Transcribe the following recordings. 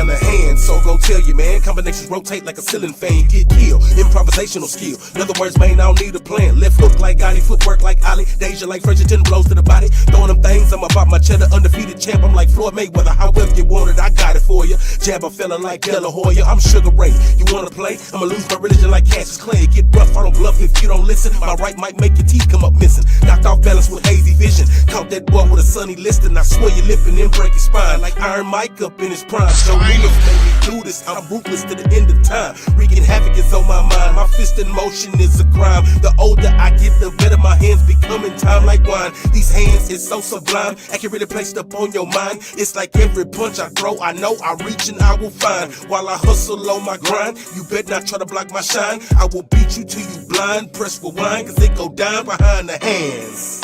behind the hand. So go tell you, man, combinations rotate like a ceiling fan. You get killed, improvisational skill. In other words, man, I don't need a plan. Left hook like Gotti, footwork like Ali. Deja like French blows to the body. Throwing them things, I'm about my cheddar, undefeated champ. I'm like Floyd Mayweather, however you want it, I got it for you. Jab a fella like De La Hoya, I'm Sugar Ray. You wanna play? I'ma lose my religion like Cassius Clay. Get rough, I don't bluff if you don't listen. My right might make your teeth come up missing. Knocked off balance with hazy vision. Caught that boy with a sunny listing. I swear your lip and then break his spine. Like Iron Mike up in his prime. So Lewis made me do this. I'm ruthless to the end of time. Wreaking havoc is on my mind. My fist in motion is a crime. The older I get, the better my hands become in time like wine. These hands is so sublime, accurately placed up on your mind. It's like every punch I throw, I know I reach and I will find. While I hustle on my grind, you better not try to block my shine. I will beat you till you blind. Press rewind, cause it go down behind the hands.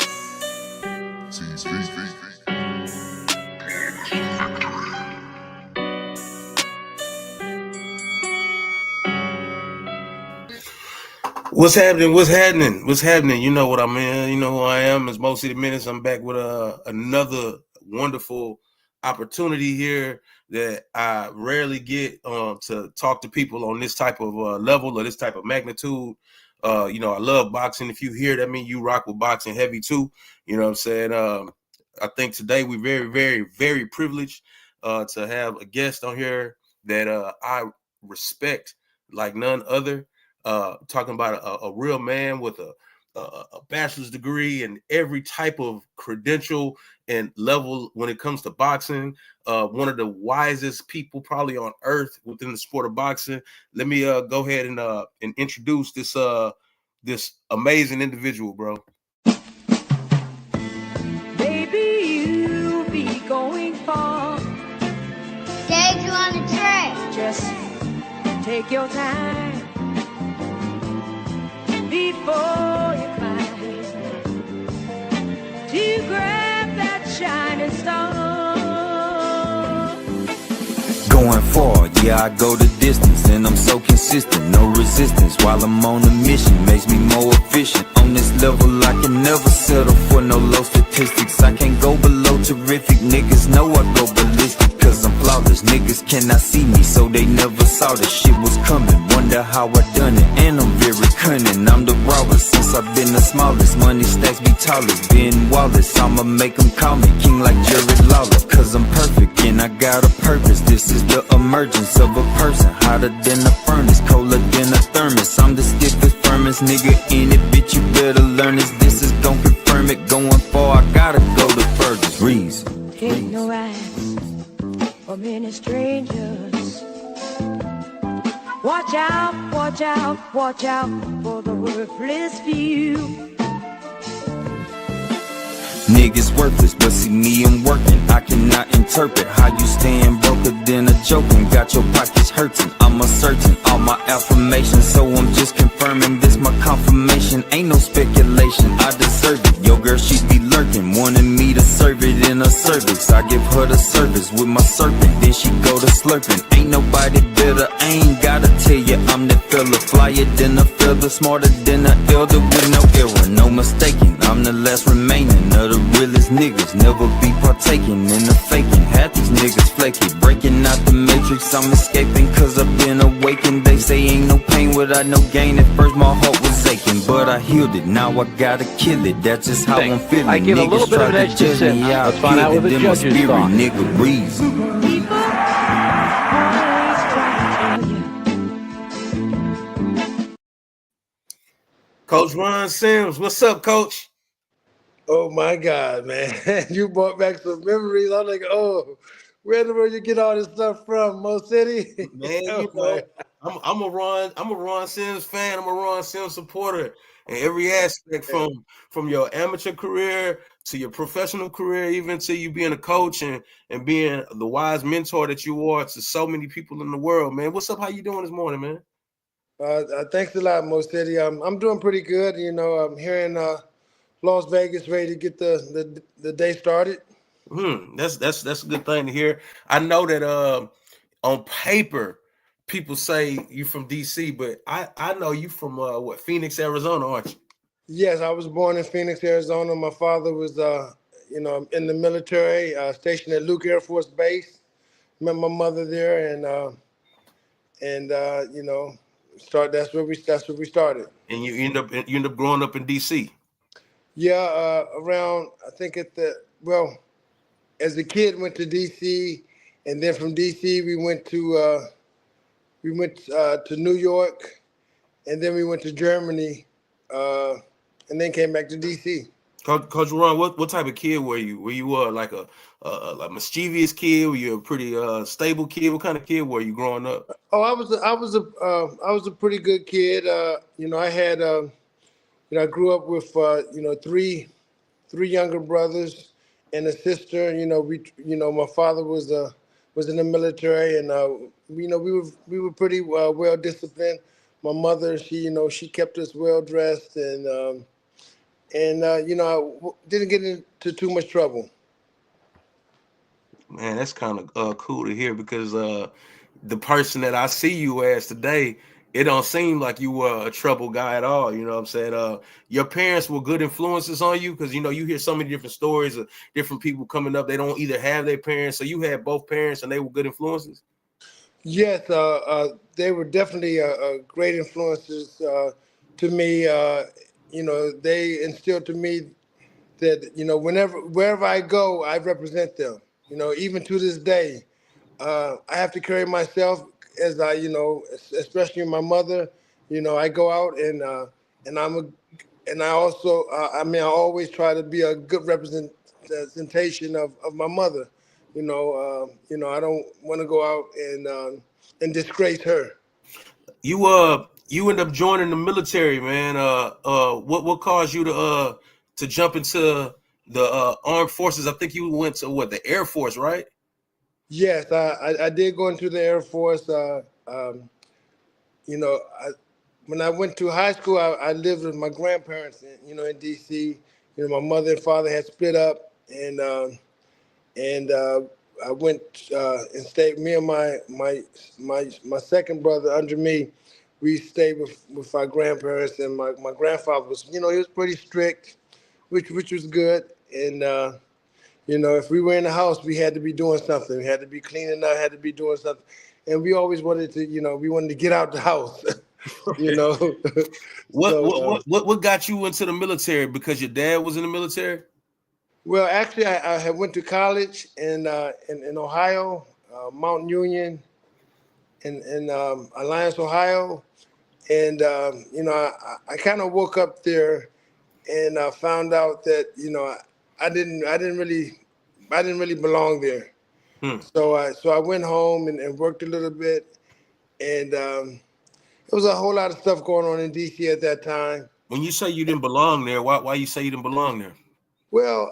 What's happening? What's happening? What's happening? You know what I'm in. You know who I am. It's Most of the Minutes. I'm back with another wonderful opportunity here that I rarely get to talk to people on this type of level or this type of magnitude. You know, I love boxing. If you hear that, mean you rock with boxing heavy too. You know what I'm saying? I think today we're very, very, very privileged to have a guest on here that I respect like none other. Talking about a real man with a bachelor's degree and every type of credential and level when it comes to boxing. One of the wisest people probably on earth within the sport of boxing. Let me go ahead and introduce this amazing individual, bro. Baby, you be going far. Take you on the track. Just take your time before you climb to grab that shining star. Going far, yeah, I go the distance, and I'm so consistent, no resistance. While I'm on a mission, makes me more efficient. On this level, I can never settle for no low statistics. I can't go below terrific, niggas know I go ballistic, cause I'm flawless. Niggas cannot see me, so they never saw this shit was coming. Wonder how I done it, and I'm very cunning. I'm the rawest since I've been the smallest. Money stacks be tallest, Ben Wallace. I'ma make them call me king like Jared Lawler, cause I'm perfect and I got a purpose. This is the emergence of a person, hotter than a furnace, colder than a thermos. I'm the stiffest, firmest nigga in it, bitch, you better learn this. This is gon' confirm it, going far, I gotta go the furthest. Reason. Take no eyes from any strangers. Watch out, watch out, watch out for the worthless few. Niggas worthless, but see me, I'm working. I cannot interpret how you stand broker than a joking. Got your pockets hurting, I'm asserting all my affirmations, so I'm just confirming this my confirmation. Ain't no speculation, I deserve it. Yo girl, she be lurking, wanting me to serve it in her cervix. I give her the service with my serpent, then she go to slurping. Ain't nobody better, I ain't gotta tell you I'm that fella. Flyer than a feather, smarter than an elder with no error, no mistaking. I'm the last remaining of the realest niggas, never be partaking in the faking. Half these niggas flaky, breaking out the matrix. I'm escaping cause I've been awakened. They say ain't no pain without no gain. At first my heart was aching, but I healed it. Now I gotta kill it, that's just how I'm feeling. I give a little bit of an extra sip. Let's find out what the judges thought. Nigga, reason. People always try to tell you. Coach Ron Sims, what's up, Coach? Oh my God, man! You brought back some memories. I'm like, oh, where in the world you get all this stuff from, Mo City? Man, you know, I'm a Ron Sims fan. I'm a Ron Sims supporter in every aspect, from your amateur career to your professional career, even to you being a coach and being the wise mentor that you are to so many people in the world, man. What's up? How you doing this morning, man? Thanks a lot, Mo City. I'm doing pretty good. You know, I'm here in Las Vegas, ready to get the day started. That's a good thing to hear. I know that on paper people say you from DC, but I know you from Phoenix, Arizona, aren't you? Yes, I was born in Phoenix, Arizona. My father was in the military, stationed at Luke Air Force Base, met my mother there, and you know, that's where we started. And you end up growing up in DC. Yeah, around I think at the well, as a kid went to DC, and then from DC we went to New York, and then we went to Germany, uh, and then came back to DC. Coach Ron, what type of kid were you? Were you like a mischievous kid? Were you a pretty stable kid? What kind of kid were you growing up? Oh, I was a pretty good kid. You know, I had you know, I grew up with you know, three younger brothers and a sister. You know, my father was in the military, and you know, we were pretty well disciplined. My mother, she, you know, she kept us well dressed, and you know, didn't get into too much trouble. Man, that's kind of cool to hear because the person that I see you as today, it don't seem like you were a trouble guy at all. You know what I'm saying? Your parents were good influences on you because, you know, you hear so many different stories of different people coming up. They don't either have their parents. So you had both parents and they were good influences. Yes, they were definitely great influences to me. You know, they instilled to me that, you know, wherever I go, I represent them. You know, even to this day, I have to carry myself as I, you know, especially my mother. You know, I go out and and I also, I mean, I always try to be a good representation of my mother. You know, I don't want to go out and disgrace her. You end up joining the military, man. What caused you to jump into the armed forces? I think you went to what, the Air Force, right? Yes, I did go into the Air Force. You know, when I went to high school, I lived with my grandparents, you know, in D.C. You know, my mother and father had split up, and I went and stayed. Me and my second brother under me, we stayed with our grandparents, and my grandfather was, you know, he was pretty strict, which was good, and you know, if we were in the house, we had to be doing something. We had to be cleaning up, had to be doing something. And we always wanted to, you know, we wanted to get out the house, you know. What so, what what what what got you into the military? Because your dad was in the military? well, actually, I had went to college in Ohio, Mount Union, in Alliance, Ohio. And, you know, I kind of woke up there and found out that, you know, I didn't really belong there. Hmm. So I went home and worked a little bit, and there was a whole lot of stuff going on in DC at that time. When you say you didn't belong there, why you say you didn't belong there? Well,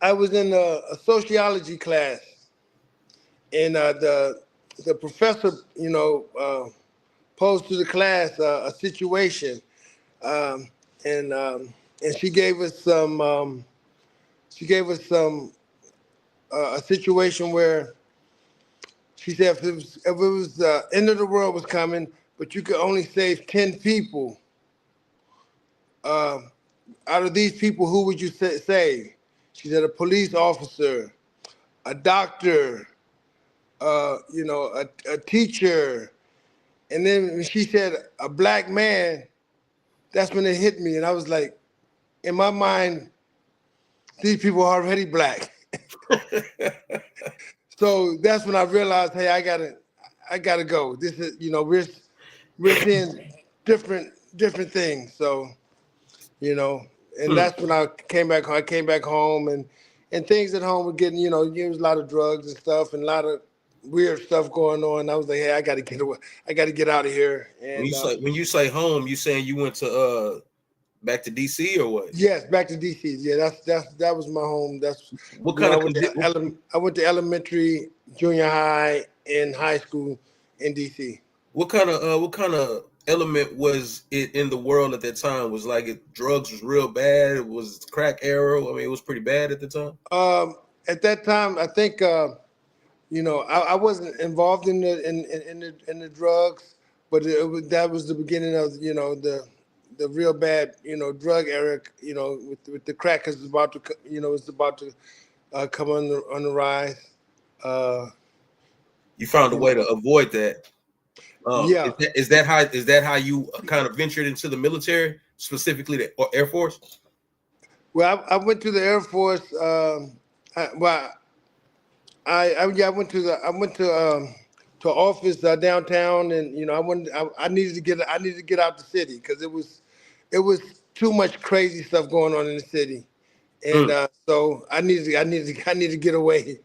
I was in a sociology class, and the professor, you know, posed to the class a situation, um, and um, and she gave us some a situation where she said if it was the end of the world was coming, but you could only save 10 people. Um, Out of these people, who would you save? She said a police officer, a doctor, you know, a teacher. And then when she said a black man, that's when it hit me. And I was like, in my mind, these people are already black. So that's when I realized, hey, I gotta go. This is, you know, we're seeing different things. So, you know, and Hmm. that's when I came back. I came back home, and things at home were getting, you know, there was a lot of drugs and stuff, and a lot of weird stuff going on. I was like, hey, I got to get away. I got to get out of here. And When you say home, you saying you went to back to DC or what? yes, back to DC. Yeah, that was my home. That's, What you know, kind of condi- I went to elementary, junior high, and high school in DC. what kind of element was it in the world at that time? Was like drugs was real bad? It was crack era? I mean, it was pretty bad at the time. At that time, I think. You know, I wasn't involved in the drugs, but that was the beginning of, you know, the real bad, you know, drug era. You know, with the crack is about to, you know, it's about to come on the rise. You found a You way know, to avoid that. yeah. Is that how you kind of ventured into the military, specifically the Air Force? Well, I went to the Air Force. Well, yeah, I went to office downtown, and I needed to get out the city because it was too much crazy stuff going on in the city, and Mm. so I needed to get away,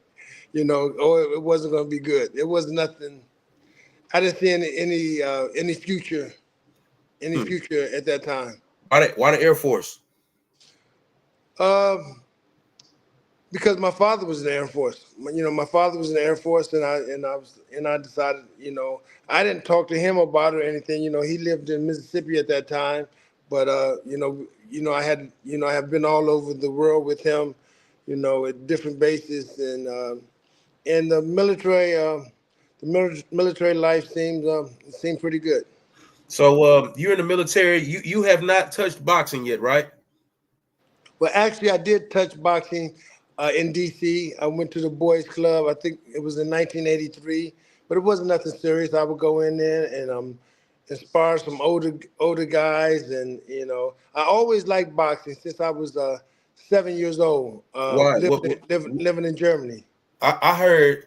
or it wasn't going to be good. It was nothing. I didn't see any future Mm. at that time. Why the Air Force? Um, because my father was in the Air Force. My father was in the Air Force, and I decided, I didn't talk to him about it or anything. He lived in Mississippi at that time, but I have been all over the world with him, at different bases, and the military life seemed pretty good. So you're in the military. You have not touched boxing yet, right? Well, actually, I did touch boxing in D.C. I went to the boys' club. I think it was in 1983, but it wasn't nothing serious. I would go in there and inspire some older guys, and I always liked boxing since I was 7 years old, Why? living in Germany. I heard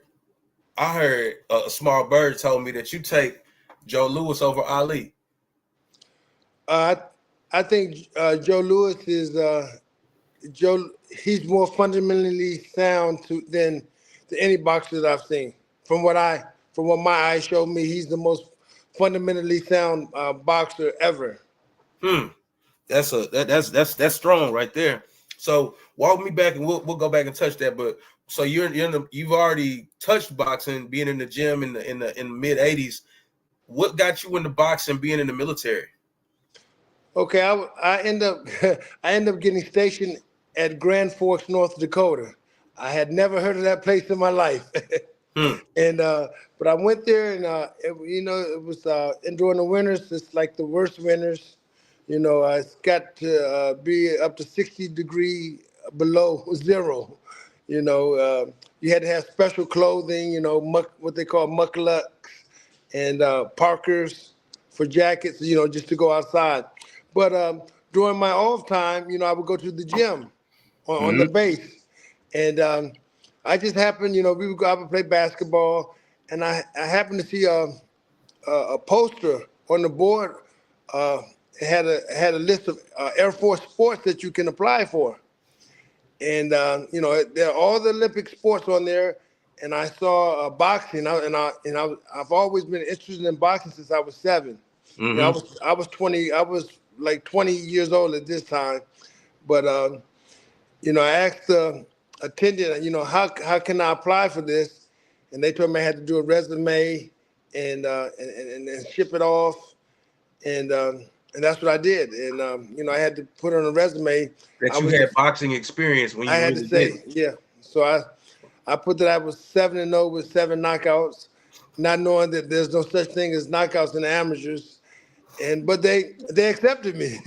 a small bird told me that you take Joe Louis over Ali. I I think Joe Lewis is Joe. He's more fundamentally sound than any boxer that I've seen. From what my eyes showed me, he's the most fundamentally sound boxer ever. Hmm. That's strong right there. So walk me back, and we'll go back and touch that. But so you've already touched boxing, being in the gym in the mid-80s. What got you into boxing, being in the military? Okay, I end up I end up getting stationed at Grand Forks, North Dakota. I had never heard of that place in my life. Hmm. And but I went there, and it was and during the winters, it's like the worst winters. It's got to be up to 60 degree below zero. You had to have special clothing, what they call mucklucks and parkers for jackets, just to go outside. But during my off time, I would go to the gym on the Hmm. base, and I just happened, we would go out and play basketball, and I happened to see a poster on the board. It had a list of Air Force sports that you can apply for, and there are all the Olympic sports on there. And I saw boxing, I've always been interested in boxing since I was 7. Hmm. I was 20. I was like 20 years old at this time, but I asked the attendant, how can I apply for this? And they told me I had to do a resume and ship it off, and that's what I did. And I had to put on a resume. I That you was had boxing experience when I you had to really did. say, yeah. So I put that I was 7-0 with 7 knockouts, not knowing that there's no such thing as knockouts in the amateurs. But they accepted me.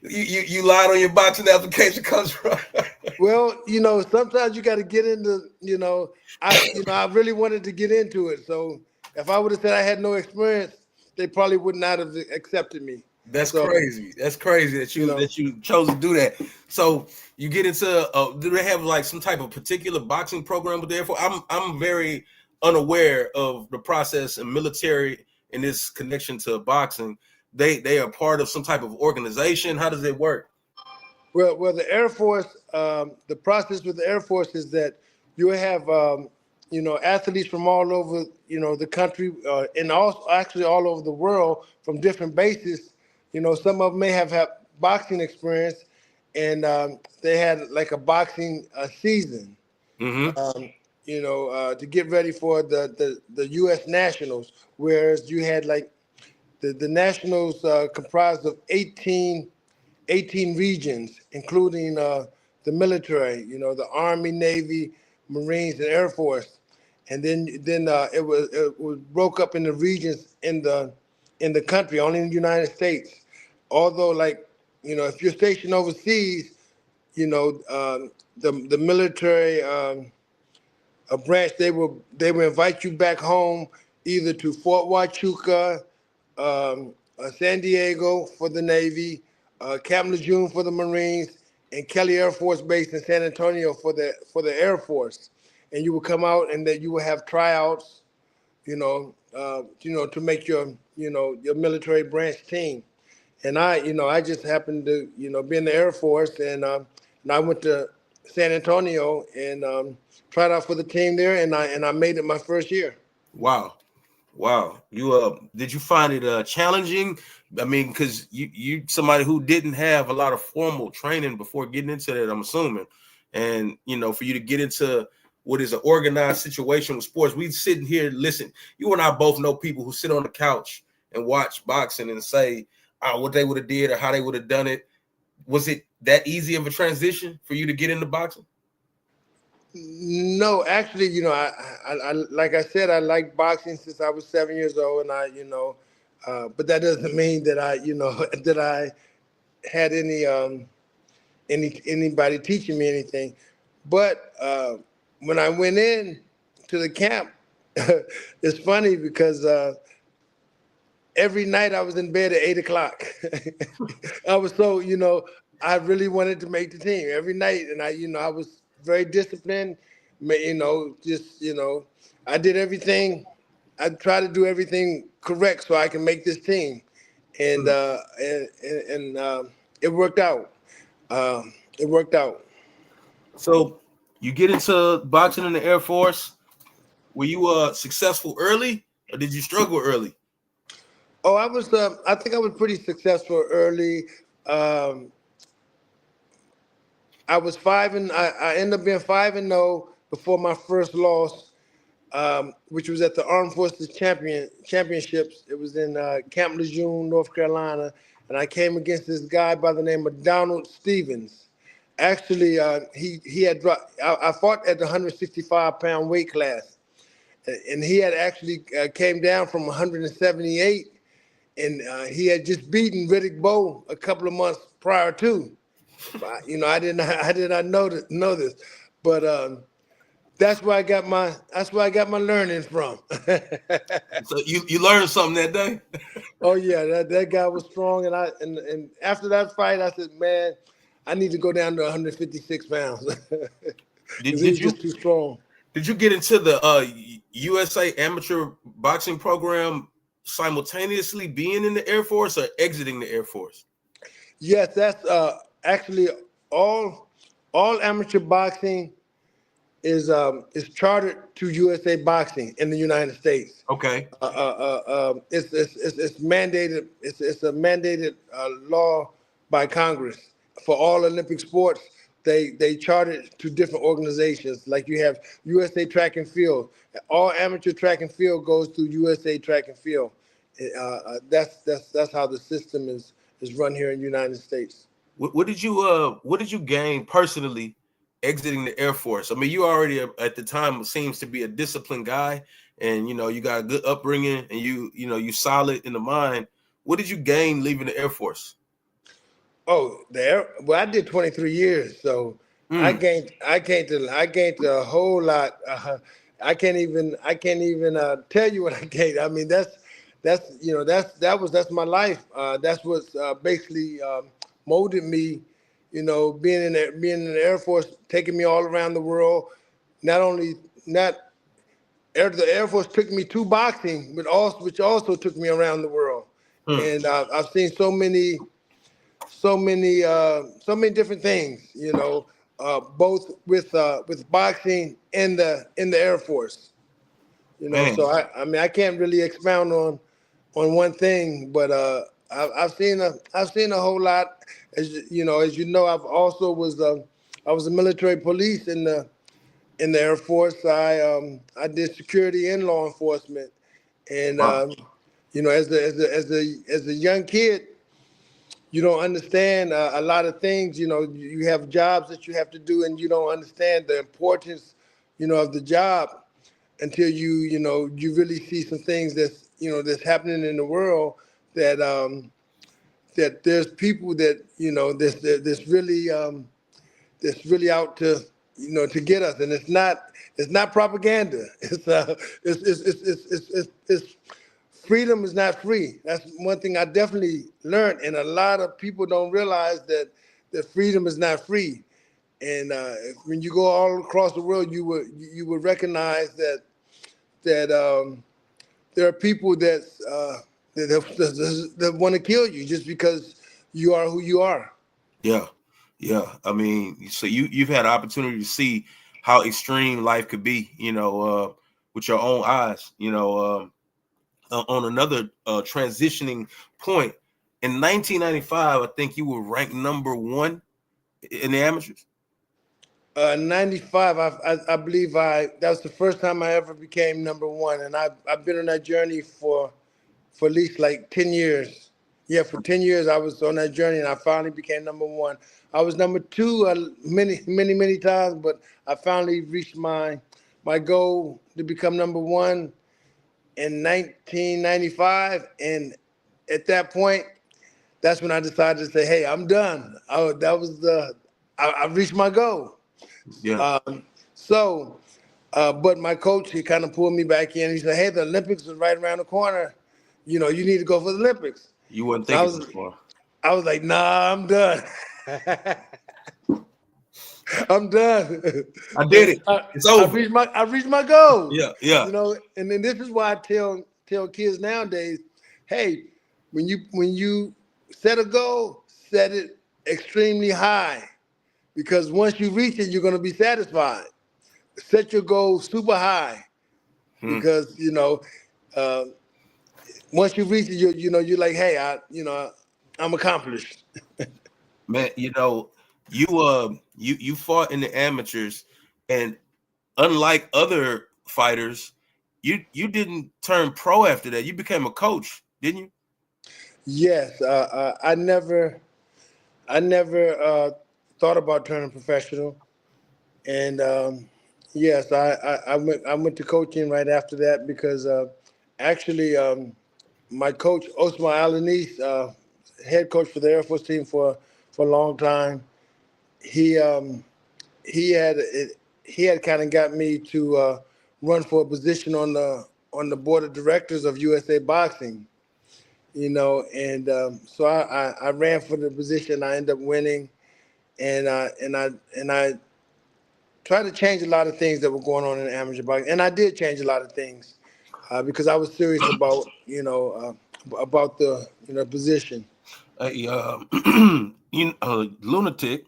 You lied on your boxing application, comes right. Well, sometimes you got to get into, I really wanted to get into it. So if I would have said I had no experience, they probably would not have accepted me. That's So, crazy. That's crazy that you know, you chose to do that. So you get into do they have like some type of particular boxing program with the Air Force? I'm very unaware of the process and military in this connection to boxing. They are part of some type of organization. How does it work? well, the Air Force, the process with the Air Force is that you have, athletes from all over, the country, and also actually all over the world from different bases. Some of them may have had boxing experience, and they had like a boxing season, Mm-hmm. to get ready for the U.S. Nationals, whereas you had like the Nationals comprised of 18 regions, including the military, the Army, Navy, Marines, and Air Force. And then it was broke up into regions in the country, only in the United States. Although, like, if you're stationed overseas, the military a branch, they will invite you back home, either to Fort Huachuca, San Diego for the Navy, Camp Lejeune for the Marines, and Kelly Air Force Base in San Antonio for the Air Force. And you will come out, and then you will have tryouts, to make your military branch team. And I just happened to, be in the Air Force, and I went to San Antonio and tried out for the team there, and I made it my first year. Wow. Wow. Did you find it challenging? I mean, because you somebody who didn't have a lot of formal training before getting into that, I'm assuming. And for you to get into what is an organized situation with sports, we sitting here, listen, you and I both know people who sit on the couch and watch boxing and say what they would have did or how they would have done it. Was it that easy of a transition for you to get into boxing? No, actually, I like I said, I liked boxing since I was 7 years old, and but that doesn't mean that that I had anybody teaching me anything. But when I went in to the camp, it's funny because every night I was in bed at 8 o'clock. I was so, I really wanted to make the team every night. And I was very disciplined, I did everything. I tried to do everything correct so I can make this team. And, it worked out. It worked out. So you get into boxing in the Air Force. Were you successful early or did you struggle early? Oh, I think I was pretty successful early. I was I ended up being 5-0 before my first loss, which was at the Armed Forces Championships. It was in Camp Lejeune, North Carolina, and I came against this guy by the name of Donald Stevens. Actually, he had dropped. I fought at the 165-pound weight class, and he had actually came down from 178, and he had just beaten Riddick Bowe a couple of months prior to. I did not know this, but that's where I got my learning from. So you learned something that day? Oh yeah, that guy was strong, and after that fight, I said, man, I need to go down to 156 pounds. Did He's you just too strong. Did you get into the USA amateur boxing program simultaneously being in the Air Force or exiting the Air Force? Yes, that's actually all amateur boxing is chartered to USA Boxing in the United States. Okay. It's mandated. It's a mandated law by Congress for all Olympic sports. They chartered to different organizations. Like you have USA Track and Field. All amateur track and field goes through USA Track and Field. That's how the system is run here in the United States. What did you gain personally exiting the Air Force? I mean, you already at the time seems to be a disciplined guy, and you got a good upbringing, and you solid in the mind. What did you gain leaving the Air Force? Oh, well, I did 23 years, so I gained a whole lot. I can't even tell you what I gained. I mean, that's my life. That's what's basically molded me. Being in the Air Force, taking me all around the world. The Air Force took me to boxing, which also took me around the world, and I've seen so many different things. Both with boxing and the Air Force. So I can't really expound on one thing, but I've seen a whole lot. As you know, I've also I was a military police in the Air Force. I did security and law enforcement, and as a young kid, you don't understand a lot of things. You have jobs that you have to do, and you don't understand the importance, of the job until you really see some things that's happening in the world that that there's people that that's really out to to get us. And it's not propaganda. It's freedom is not free. That's one thing I definitely learned, and a lot of people don't realize that freedom is not free. And when you go all across the world, you would recognize that there are people that want to kill you just because you are who you are. Yeah, yeah. I mean, so you've had an opportunity to see how extreme life could be, with your own eyes. On another transitioning point, in 1995, I think you were ranked number 1 in the amateurs. 95, I believe that was the first time I ever became number one, and I've been on that journey for at least like 10 years. Yeah, for 10 years I was on that journey, and I finally became number one. I was number two many times, but I finally reached my goal to become number one in 1995, and at that point, that's when I decided to say, "Hey, I'm done." I reached my goal. Yeah, So, but my coach, he kind of pulled me back in. He said, "Hey, the Olympics is right around the corner. You need to go for the Olympics." you weren't And I thinking was, so far. I was like, "Nah, I'm done. I'm done." I did it. It's over. I reached my goal. Yeah, yeah. And then this is why I tell kids nowadays, "Hey, when you set a goal, set it extremely high, because once you reach it, you're gonna be satisfied. Set your goal super high, Hmm. because uh, once you reach it, you're like, hey, I'm accomplished." Man, you fought in the amateurs, and unlike other fighters, you didn't turn pro after that. You became a coach, didn't you? Yes, I never thought about turning professional, and yes, I went to coaching right after that, because actually my coach Osman Alanis, head coach for the Air Force team for a long time, he he had he had kind of got me to run for a position on the board of directors of USA Boxing, and so I ran for the position. I ended up winning, and I tried to change a lot of things that were going on in amateur boxing, and I did change a lot of things, because I was serious about the position. Hey, lunatic.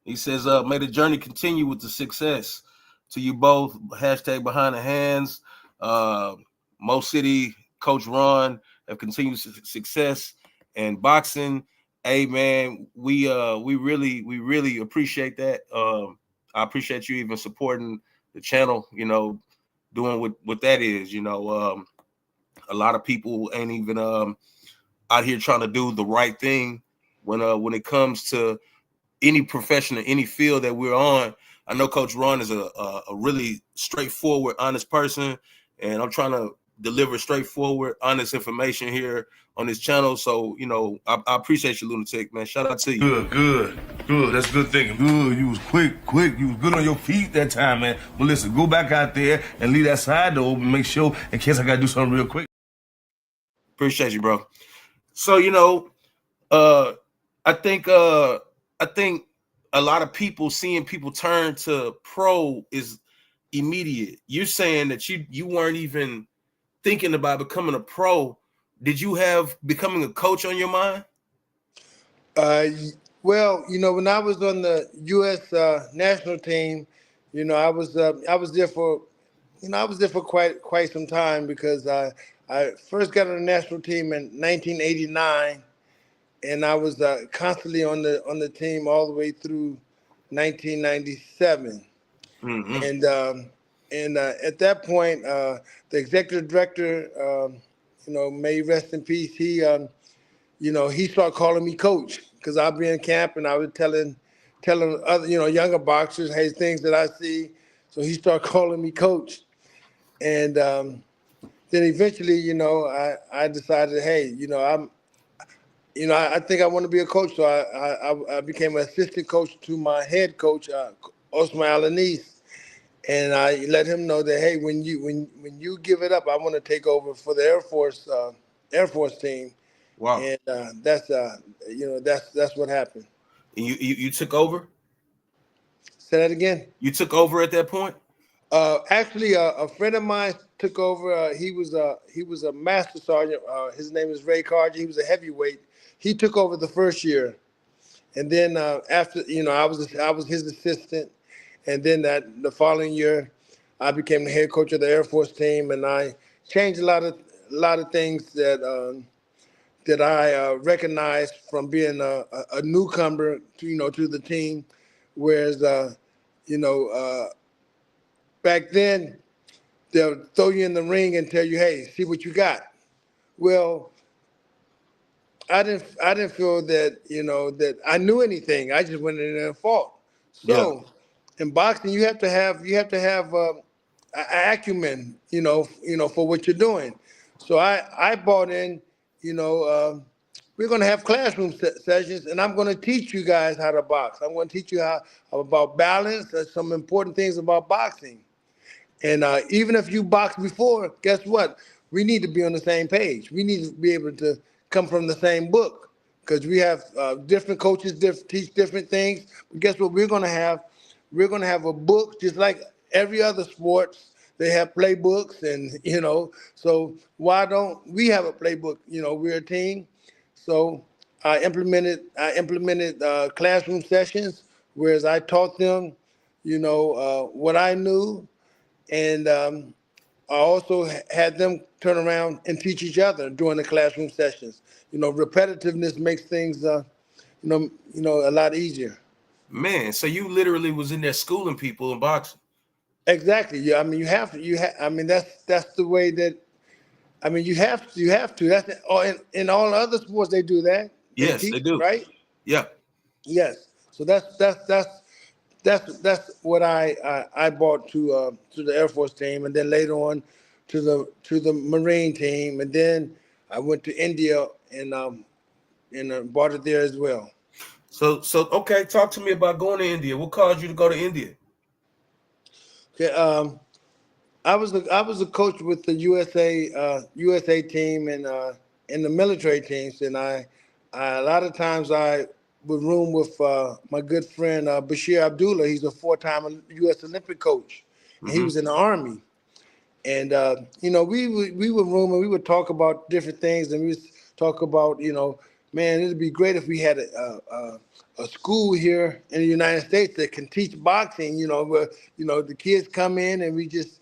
He says, "May the journey continue with the success to you both." Hashtag behind the hands. Uh, Mo City, Coach Ron have continued success and boxing. Hey man, we really appreciate that. I appreciate you even supporting the channel. Doing what that is. A lot of people ain't even out here trying to do the right thing when it comes to any profession or any field that we're on. I know Coach Ron is a really straightforward, honest person, and I'm trying to deliver straightforward, honest information here on this channel. So, I appreciate you, Lunatic, man. Shout out to you. Good. That's good thinking. Good. You was quick. You was good on your feet that time, man. But listen, go back out there and leave that side door open. Make sure, in case I gotta do something real quick. Appreciate you, bro. So, uh, I think a lot of people seeing people turn to pro is immediate. You're saying that you weren't even thinking about becoming a pro. Did you have becoming a coach on your mind? Uh, well, when I was on the U.S. National team, I was there for quite some time, because I first got on the national team in 1989, and I was constantly on the team all the way through 1997. Mm-hmm. And at that point, the executive director, may he rest in peace, he started calling me coach, because I'd be in camp and I was telling other, younger boxers, hey, things that I see. So he started calling me coach. And then eventually, I decided, hey, I think I want to be a coach. So I became an assistant coach to my head coach, Osman Alanis, and I let him know that, hey, when you give it up, I want to take over for the Air Force team, Wow. and that's what happened. And you took over. Say that again. You took over at that point. Actually, a friend of mine took over. He was a master sergeant. His name is Ray Carger. He was a heavyweight. He took over the first year, and then after I was his assistant, and then that the following year, I became the head coach of the Air Force team, and I changed a lot of things that I recognized from being a newcomer to the team, whereas you know back then they'll throw you in the ring and tell you, hey, see what you got. Well, I didn't feel that I knew anything. I just went in there and fought. Yeah. So in boxing, you have to have acumen, for what you're doing. So I bought in, you know, we're going to have classroom sessions, and I'm going to teach you guys how to box. I'm going to teach you how about balance. There's some important things about boxing. And even if you boxed before, guess what? We need to be on the same page. We need to be able to come from the same book because we have different coaches teach different things. But guess what? We're going to have? We're going to have a book just like every other sports. They have playbooks, and so why don't we have a playbook? We're a team, so I implemented classroom sessions, whereas I taught them, what I knew, and I also had them turn around and teach each other during the classroom sessions. Repetitiveness makes things, a lot easier. Man, so you literally was in there schooling people in boxing. Exactly. Yeah. I mean, you have to. I mean, that's the way that. I mean, you have to. You have to. That's in all other sports they do that. They Yes, they teach, do. right? Yeah. Yes. So that's what I brought to the Air Force team, and then later on to the Marine team, and then I went to India and brought it there as well. So okay, talk to me about going to India. What caused you to go to India? Okay, I was a coach with the USA team and in the military teams, and I a lot of times I would room with my good friend Bashir Abdullah. He's a four-time U.S. Olympic coach, and he Hmm. was in the Army. And we would room and we would talk about different things, and we would talk about, man, it'd be great if we had a school here in the United States that can teach boxing. Where the kids come in and we just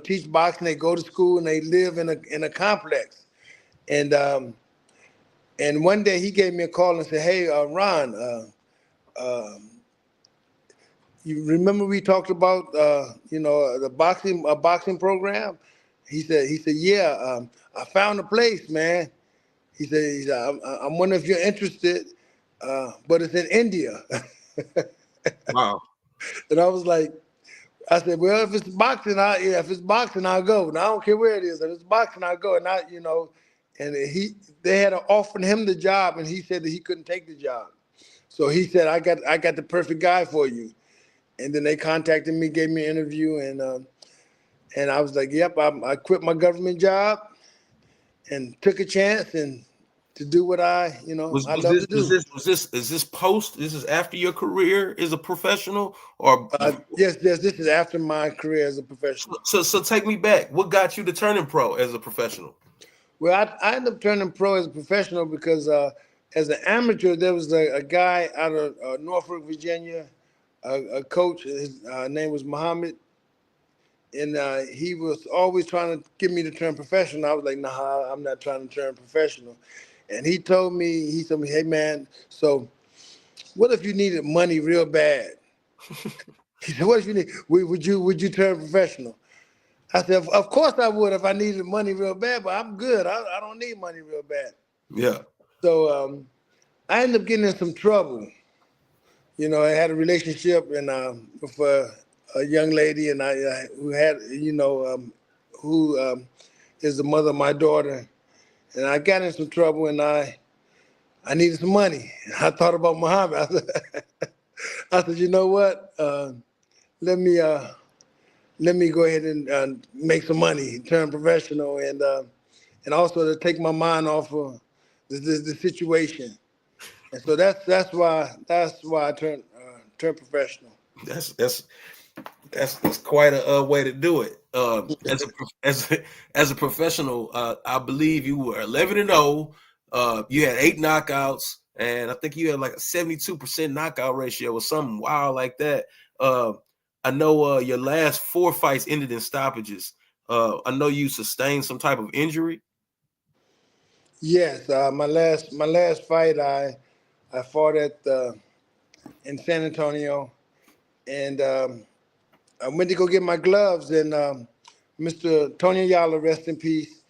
teach boxing. They go to school and they live in a complex. And and one day he gave me a call and said, "Hey, Ron, you remember we talked about the boxing program?" He said, "Yeah, I found a place, man." He said, I'm wondering if you're interested, but it's in India." Wow. And I said, "Well, if it's boxing, if it's boxing, I'll go. And I don't care where it is. If it's boxing, I'll go." And they had offered him the job, and he said that he couldn't take the job. So he said, I got the perfect guy for you." And then they contacted me, gave me an interview, and I was like, "Yep, I quit my government job and took a chance and to do what Was I was love this to was do." this was this is this post? This is after your career as a professional, or Yes, this is after my career as a professional. so take me back. What got you to turning pro as a professional? Well, I ended up turning pro as a professional because as an amateur, there was a guy out of Norfolk, Virginia, a coach. His name was Muhammad, and he was always trying to get me to turn professional. I was like, "Nah, I'm not trying to turn professional." And he told me, "Hey man, so what if you needed money real bad?" He said, "What if you need? Would you turn professional?" I said, "Of course I would if I needed money real bad, but I'm good. I don't need money real bad." Yeah. So I ended up getting in some trouble. I had a relationship and with a young lady, and who had who is the mother of my daughter, and I got in some trouble, and I needed some money. I thought about Muhammad. I said, you know what? Let me go ahead and make some money, turn professional, and also to take my mind off of the situation. And so that's why I turned professional. That's that's that's quite a way to do it. As a professional, I believe you were 11-0. You had 8 knockouts, and I think you had like a 72% knockout ratio or something wild like that. Uh, I know your last 4 fights ended in stoppages. I know you sustained some type of injury. Yes, my last fight I fought at in San Antonio, and I went to go get my gloves, and Mr. Tony Ayala, rest in peace,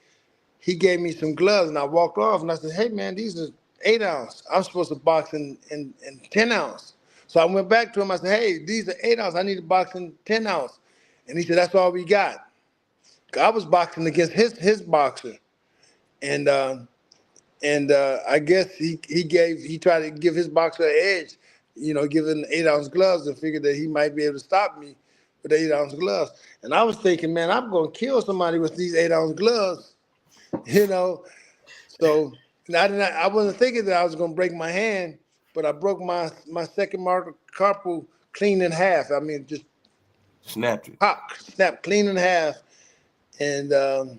he gave me some gloves, and I walked off, and I said, "Hey man, these are 8 ounce. I'm supposed to box in 10 ounce." So I went back to him. I said, "Hey, these are 8 ounce. I need to box in 10 ounce," and he said, "That's all we got." I was boxing against his boxer, and I guess he tried to give his boxer an edge, giving 8 ounce gloves, and figured that he might be able to stop me with the 8 ounce gloves. And I was thinking, man, I'm gonna kill somebody with these 8 ounce gloves, you know. So I wasn't thinking that I was gonna break my hand, but I broke my second carpal clean in half. I mean, just Snapped it. pop, snap, clean in half, and that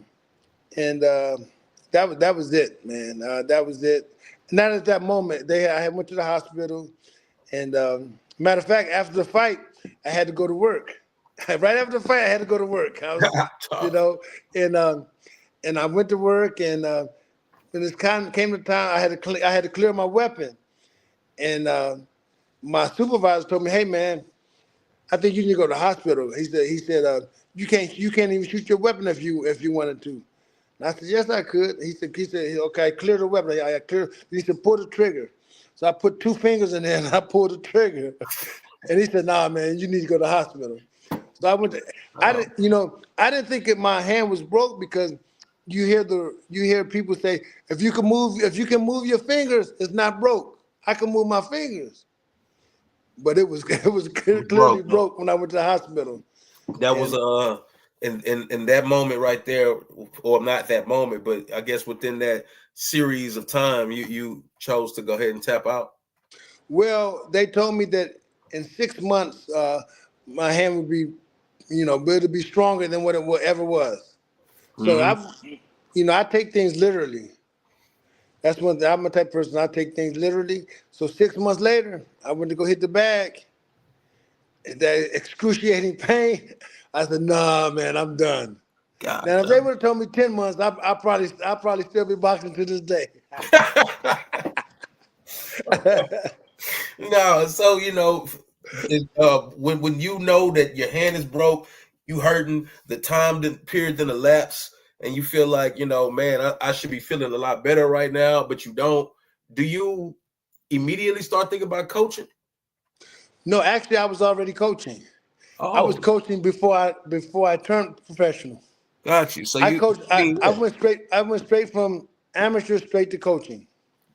was it, man. That was it. And that at that moment, I had went to the hospital, and matter of fact, after the fight, I had to go to work. Right after the fight, I had to go to work. I was, you know, and and I went to work, and when it came to time, I had to clear my weapon, and my supervisor told me, "Hey, man, I think you need to go to the hospital." He said, you can't even shoot your weapon if you wanted to. And I said, "Yes, I could." He said, "Okay, clear the weapon." I clear. He said, "Pull the trigger." So I put 2 fingers in there and I pulled the trigger. And he said, "Nah, man, you need to go to the hospital." So I went to. I didn't think that my hand was broke, because you hear people say, if you can move your fingers, it's not broke. I can move my fingers, but it was it was It was clearly broke though. broke when I went to the hospital. That was And in that moment right there, or not that moment, but I guess within that series of time, you chose to go ahead and tap out. well, they told me that in 6 months, my hand would be, but it'd be stronger than what it ever was. So Hmm. I take things literally. That's one thing. I'm a type of person. I take things literally. So 6 months later, I went to go hit the bag. And that excruciating pain. I said, "Nah, man, I'm done." God Now, if they damn. would have told me 10 months, I probably still be boxing to this day. No, so when you know that your hand is broke, you hurting, the period then elapse, and you feel like man, I should be feeling a lot better right now, but you don't. Do you immediately start thinking about coaching? No, actually, I was already coaching. I was Oh, coaching before I turned professional. got you. So I you, coached. I I, mean, I went straight. I went straight from amateur straight to coaching.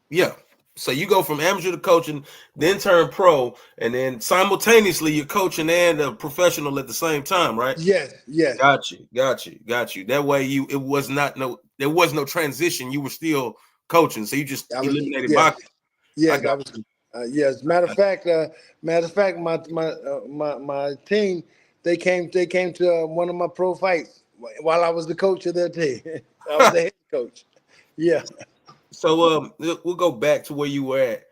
yeah. So you go from amateur to coaching, then turn pro, and then simultaneously you're coaching and a professional at the same time, right? Yes, yes. Got you. That way there was no transition. You were still coaching, so you just I was. eliminated Yes, boxing. I yes. got I was. you. Yes. Matter of fact, my team, they came to one of my pro fights while I was the coach of their team. I was the head coach. Yeah. So we'll go back to where you were at.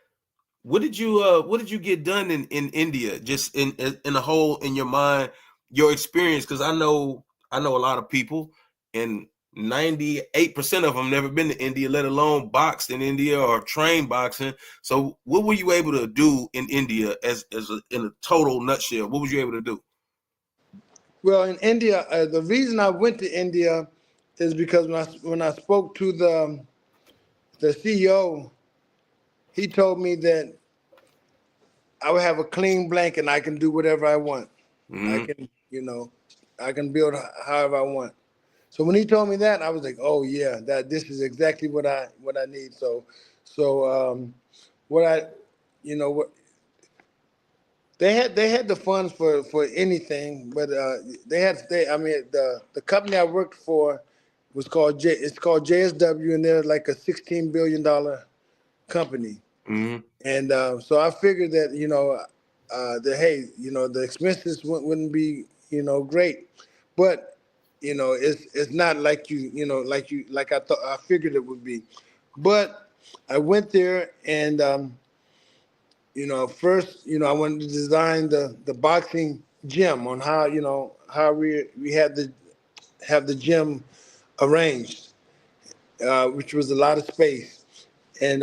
What did you get done in India? Just in a whole, in your mind, your experience, because I know a lot of people, and 98% of them never been to India, let alone boxed in India or trained boxing. So what were you able to do in India in a total nutshell? What was you able to do? Well, in India, the reason I went to India is because when I spoke to the CEO, he told me that I would have a clean blanket and I can do whatever I want. I Hmm. can, I can build however I want. So when he told me that, I was like, "Oh yeah, that this is exactly what I need." So, what I, you know, what, they had the funds for anything, but the company I worked for was called it's called JSW, and they're like a $16 billion company. Mm-hmm. And so I figured that that hey, the expenses wouldn't be great, but it's not like like I figured it would be, but I went there and first I wanted to design the boxing gym on how we had to have the gym arranged, which was a lot of space. And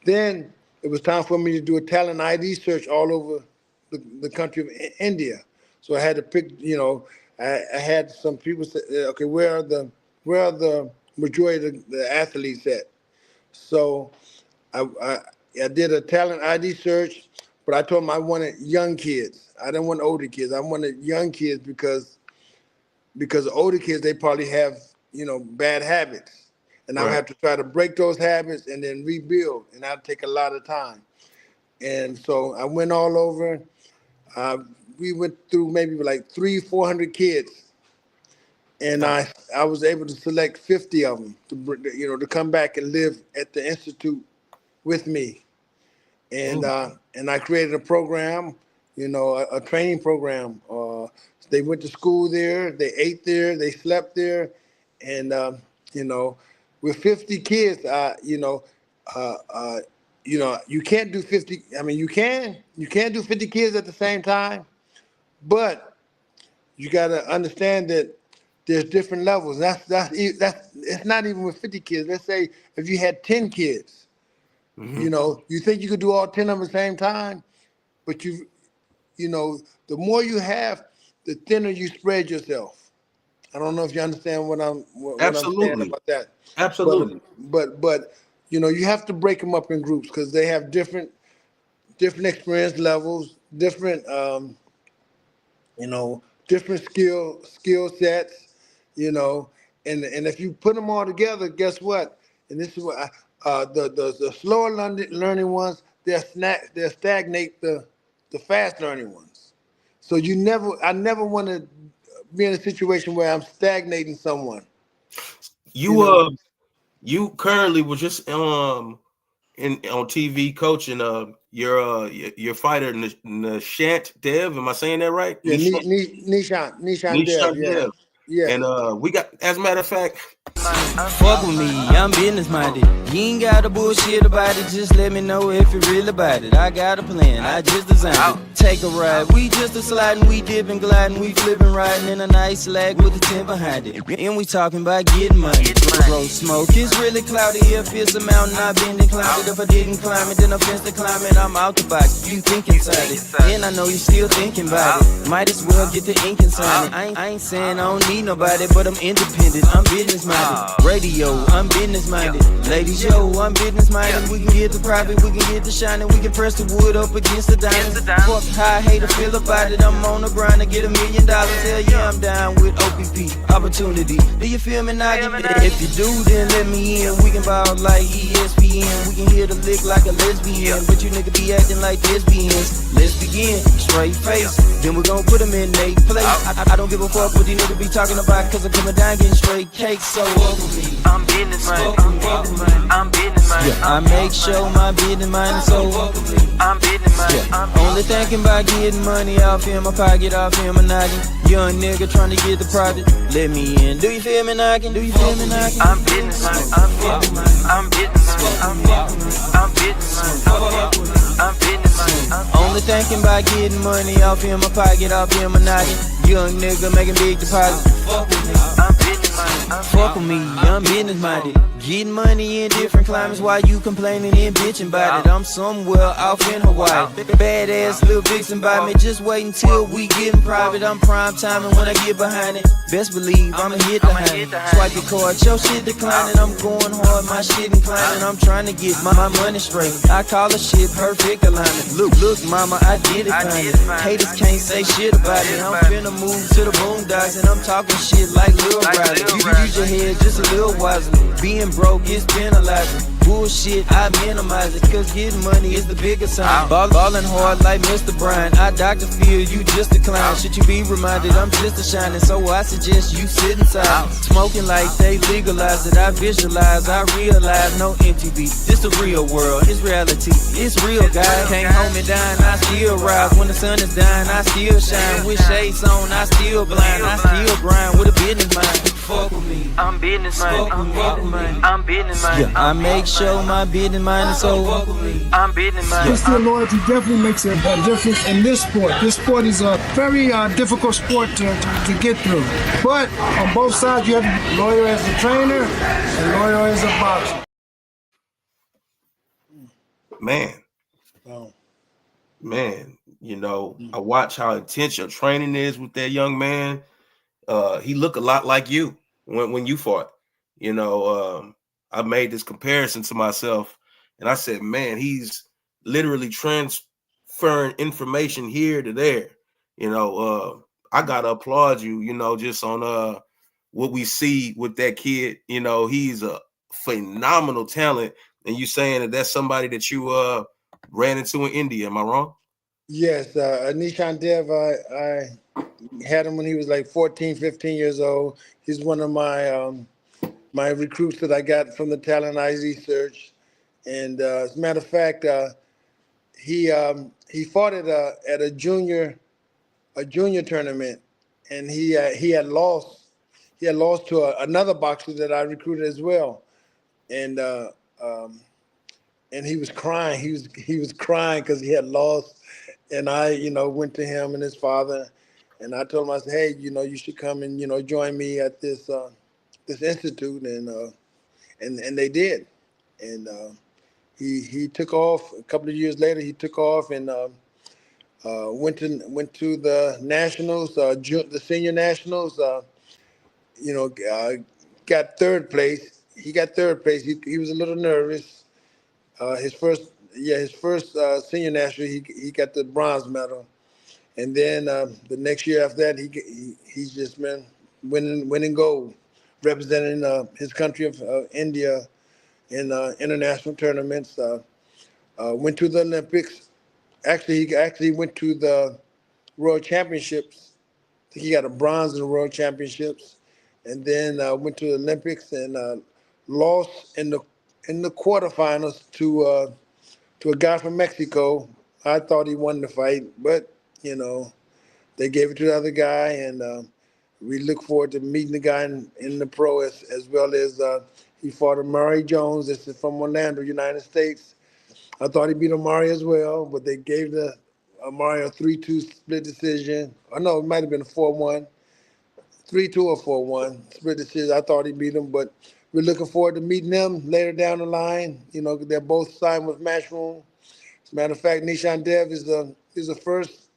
then it was time for me to do a talent ID search all over the country of India. So I had to pick, I had some people say, okay, where are the majority of the athletes at? So I did a talent ID search, but I told them I wanted young kids. I didn't want older kids. I wanted young kids because older kids, they probably have, bad habits. And I have to try to break those habits and then rebuild. And that'll take a lot of time. And so I went all over. We went through maybe like 400 kids. And I was able to select 50 of them to come back and live at the Institute with me. And I created a program, a training program. They went to school there, they ate there, they slept there, and with 50 kids, you can't do 50. I mean, you can do 50 kids at the same time, but you got to understand that there's different levels. That's it's not even with 50 kids. Let's say if you had 10 kids. You think you could do all 10 of them at the same time, but the more you have, the thinner you spread yourself. I don't know if you understand what I'm saying about that. Absolutely. But you have to break them up in groups because they have different experience levels, different different skill sets, and if you put them all together, guess what? And this is what the slower learning ones, they'll stagnate the fast learning ones. So I never want to be in a situation where I'm stagnating someone. You currently were just on TV coaching your fighter Nishant Dev. Am I saying that right? Yeah, Nishant Dev. Yeah. And we got, as a matter of fact, Fuck with me, I'm business minded. You ain't gotta bullshit about it, just let me know if you real about it. I got a plan, I just designed it. Take a ride, we just a sliding, we dipping, gliding, we flipping, riding in a nice slag with the 10 behind it. And we talking about getting money. Road smoke, it's really cloudy. If it's a mountain, I've been inclined. If I didn't climb it, then I fence to climb it. I'm out the box, you think inside it. And I know you still thinking about it. Might as well get the ink inside it. I ain't saying I don't need nobody, but I'm independent, I'm business minded. Radio, I'm business minded. Ladies, yo, I'm business minded. We can get the profit, we can get the shining, we can press the wood up against the diamond. Fuck how I hate to feel about it. I'm on the grind to get $1 million. Hell yeah, I'm down with OPP opportunity. Do you feel me now? If you do, then let me in. We can ball like ESPN. We can hear the lick like a lesbian, but you nigga be acting like lesbians. Let's begin, straight face. Then we gon' put them in a place. I don't give a fuck what these niggas be talking about, cause I'm coming down getting straight cake. So I'm business minded. I'm business minded. Yeah, I make sure my business minded. So I'm business minded. yeah. Only thinking about getting money off him, my pocket off him, a noggin. Young nigga trying to get the profit. Let me in. Do you feel me knocking? Do you feel me knocking? I'm business minded. I'm business minded. I'm business minded. I'm business minded. I'm business minded. Only thinking about getting money off him, my pocket off him, a noggin. Young nigga making big deposits. I'm business minded. Fuck with me, I'm business minded. Getting money in different climates while you complaining and bitching about it. I'm somewhere off in Hawaii. Badass little vixen by me. Just wait until we getting private. I'm prime timing when I get behind it. Best believe I'ma hit the hand. Swipe your card, your shit declining. I'm going hard, my shit inclining. I'm trying to get my money straight. I call the shit perfect alignment. Look, mama, I did it kinda. Haters can't say shit about it. I'm finna move to the boondocks and I'm talking shit like Lil Riley. You use your head just a little wisely. Being broke is penalizing. bullshit, I minimize it, cause getting money is the bigger sign. Ballin' hard like Mr. Bryan, I Dr. Phil, you just a clown. Should you be reminded I'm just a shining, so I suggest you sit inside. Smoking like they legalize it, I visualize, I realize no MTV. This the real world, it's reality, it's real, guys. Came home and dying, I still rise. When the sun is dying, I still shine. With shades on, I still blind, I still grind with a business mind. Fuck with me, I'm business mind. I'm business mind. Yeah, I make sure my business mind is so. I'm business mind. Christian loyalty definitely makes a difference in this sport. This sport is a very difficult sport to get through. But on both sides, you have loyal as a trainer and loyal as a boxer. Man. Oh. Man, I watch how intense your training is with that young man. He looked a lot like you when you fought. I made this comparison to myself, and I said, man, he's literally transferring information here to there. I gotta applaud you, just on what we see with that kid. He's a phenomenal talent, and you saying that that's somebody that you ran into in India. Am I wrong? Yes, Nishan Dev, I had him when he was like 14, 15 years old. He's one of my my recruits that I got from the Talent ID search. And as a matter of fact, he fought at a junior tournament, and he had lost. He had lost to another boxer that I recruited as well, and he was crying. He was crying because he had lost. And I, went to him and his father, and I told him, I said, hey, you should come and join me at this this institute, and they did, and he took off. A couple of years later, he took off and went to the nationals, the senior nationals. Got third place. He got third place. He was a little nervous. His first senior national, he got the bronze medal, and then the next year after that, he's just been winning gold, representing his country of India in international tournaments. Went to the Olympics. Actually, he went to the World Championships. I think he got a bronze in the World Championships, and then went to the Olympics and lost in the quarterfinals to a guy from Mexico. I thought he won the fight, but they gave it to the other guy, and we look forward to meeting the guy in the pro as well as he fought Amari Jones. This is from Orlando, United States. I thought he beat Amari as well, but they gave the Amari a 3-2 split decision. Oh no, it might have been a 4-1. 3-2 or 4-1 split decision. I thought he beat him, but we're looking forward to meeting them later down the line. They're both signed with Matchroom. As a matter of fact, Nishan Dev is the first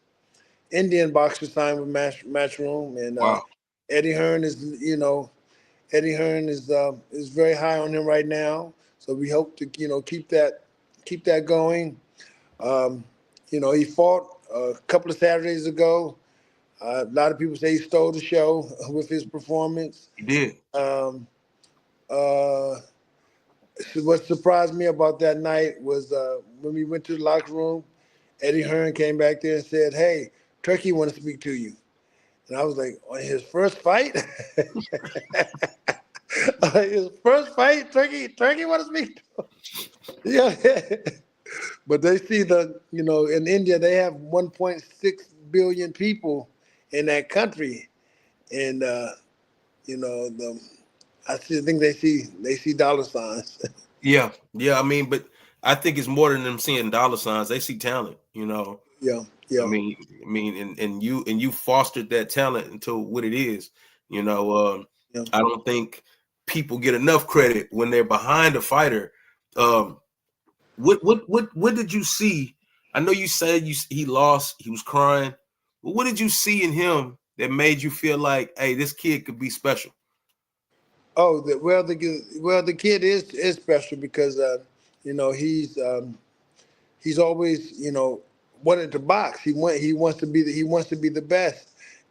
Indian boxer signed with Matchroom, and Wow. Eddie Hearn is very high on him right now. So we hope to keep that going. He fought a couple of Saturdays ago. A lot of people say he stole the show with his performance. He did. What surprised me about that night was when we went to the locker room, Eddie Hearn came back there and said, hey, Turkey want to speak to you. And I was like, on his first fight? His first fight, Turkey want to speak to him? Yeah. But they see in India, they have 1.6 billion people in that country. And, I still think they see dollar signs. Yeah. I mean, but I think it's more than them seeing dollar signs. They see talent. Yeah. I mean, and you fostered that talent into what it is. I don't think people get enough credit when they're behind a fighter. What did you see? I know you said he lost. He was crying. But what did you see in him that made you feel like, hey, this kid could be special? Oh, the kid is special because he's always wanted to box. He wants to be the best,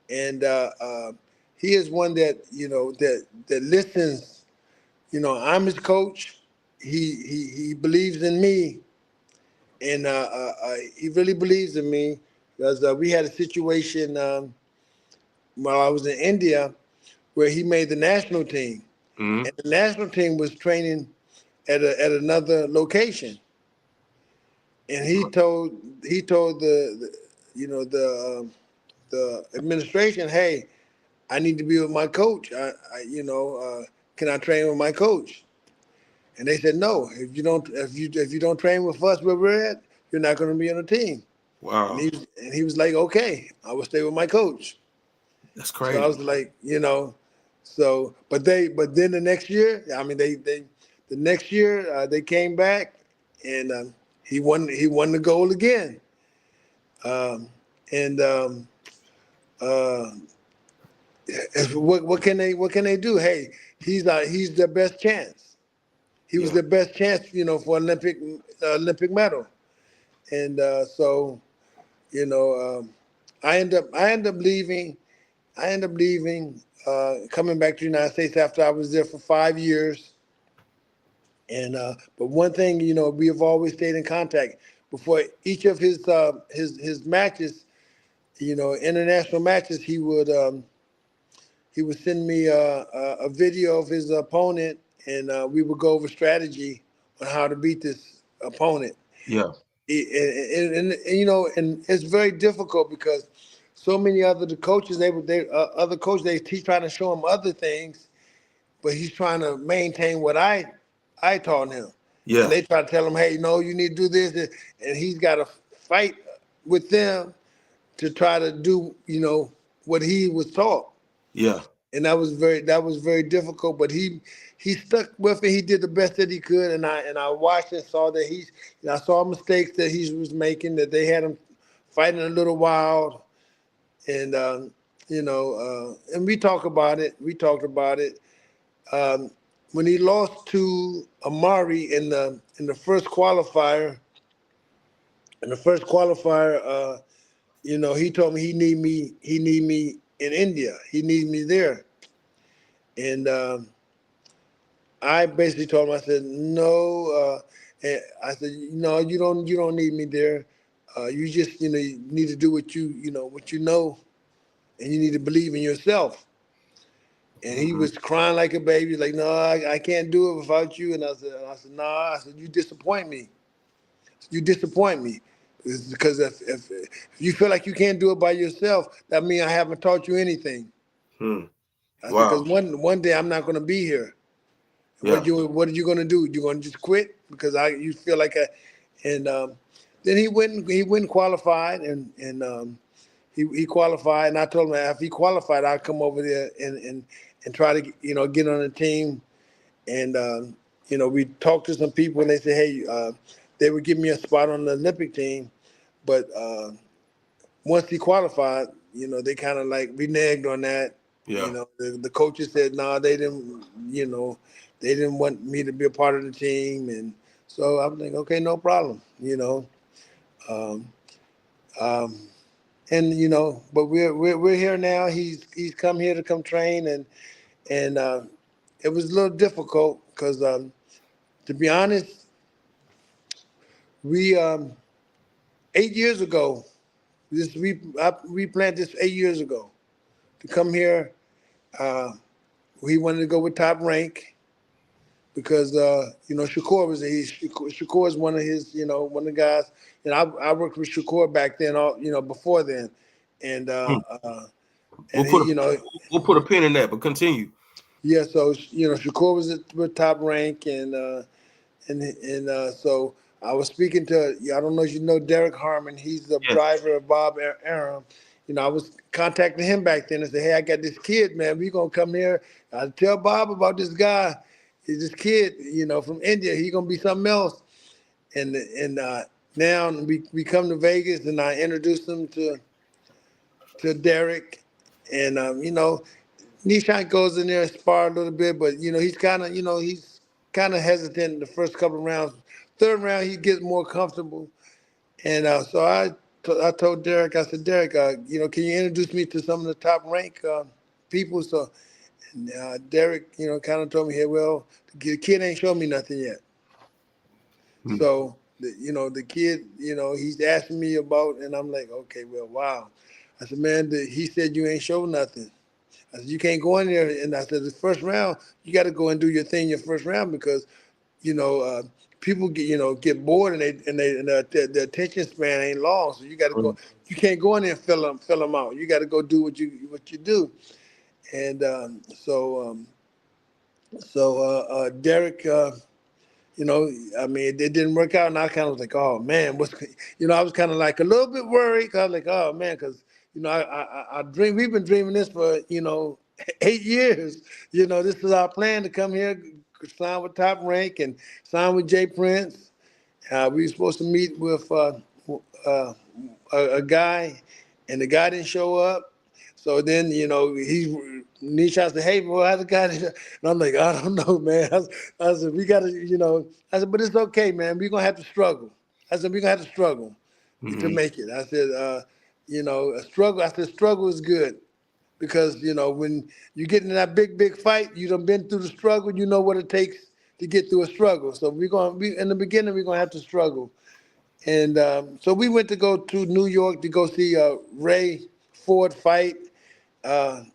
and he is one that that listens. I'm his coach, he believes in me, and he really believes in me because we had a situation while I was in India where he made the national team, and the national team was training at another location, and he told the administration, hey, I need to be with my coach. Can I train with my coach? And they said, no. If you don't train with us where we're at, you're not going to be on the team. And Wow. he was like, okay, I will stay with my coach. That's So I crazy. was like, but then the next year, I mean, the next year they came back, and he won the gold again. And uh, what can they do? Hey, he's their best chance. He was Yeah. the best chance, for Olympic medal. And so, you know, I end up leaving. Coming back to the United States after I was there for 5 years. And but one thing, we have always stayed in contact. Before each of his matches, international matches, he would send me a video of his opponent, and we would go over strategy on how to beat this opponent. Yeah. And it's very difficult because so many other coaches, other coaches, he's trying to show him other things, but he's trying to maintain what I taught him, and Yeah. they try to tell him, hey, no, you need to do this, and he's got to fight with them to try to do what he was taught. Yeah. And that was very difficult. But he stuck with it. He did the best that he could, and I watched and saw that I saw mistakes that he was making, that they had him fighting a little wild, and and we talked about it. When he lost to Amari in the first qualifier. He told me he need me in India. He needs me there, and I basically told him, I said, no. And I said, no, you don't need me there. You just you need to do what you know, and you need to believe in yourself. And he Hmm. was crying like a baby, like, no, I can't do it without you. And I said, nah. I said, you disappoint me. You disappoint me. It's because if you feel like you can't do it by yourself, that means I haven't taught you anything. Hmm. I said, because Wow. one day I'm not going to be here. Yeah. What are you going to do? You going to just quit because you feel like and then he went qualified, and he qualified, and I told him if he qualified, I'd come over there and try to get on the team. And we talked to some people, and they said, hey, they would give me a spot on the Olympic team, but once he qualified, they kind of like reneged on that. Yeah. The coaches said, no, they didn't want me to be a part of the team, and so I'm like, okay, no problem. Um, um, and but we're here now. He's come here to come train, and it was a little difficult because to be honest, we 8 years ago, we planned this 8 years ago to come here. Uh, he wanted to go with Top Rank because Shakur Shakur is one of his, one of the guys. And I worked with Shakur back then, before then, and Hmm. and We'll put he, a we'll put a pin in that, but continue. yeah. So Shakur was with Top Rank, and so I was speaking to, I don't know if you know Derek Harmon. He's the Yes. driver of Bob Arum. I was contacting him back then and said, hey, I got this kid, man. We gonna come here. I tell Bob about this guy. He's this kid, from India. He gonna be something else. And now we come to Vegas, and I introduced him to Derek, and Nishan goes in there and spar a little bit, but he's kind of hesitant the first couple of rounds. Third round, he gets more comfortable, and so I told Derek, I said, Derek, can you introduce me to some of the top rank people? So Derek, kind of told me, hey, well, the kid ain't shown me nothing yet. So the kid, he's asking me about, and I'm like, okay, well, wow. I said, man, he said you ain't show nothing. I said, you can't go in there. And I said, the first round, you got to go and do your thing your first round because, people get bored and the attention span ain't long. So you got to go. You can't go in there and fill them out. You got to go do what you do. And Derek. I mean, it didn't work out, and I kind of was like, oh man, I was kind of like a little bit worried. Cause I was like, oh man, because I dream. We've been dreaming this for 8 years. This is our plan to come here, sign with Top Rank, and sign with Jay Prince. We were supposed to meet with a guy, and the guy didn't show up. So then, Nisha said, hey, bro, how's the guy? And I'm like, I don't know, man. I said, we got to, I said, but it's okay, man. We're going to have to struggle. I said, we're going to have to struggle to make it. I said, a struggle. I said, struggle is good because, when you get in that big fight, you done been through the struggle, you know what it takes to get through a struggle. So in the beginning, we're going to have to struggle. And so we went to go to New York to go see Ray Ford fight. It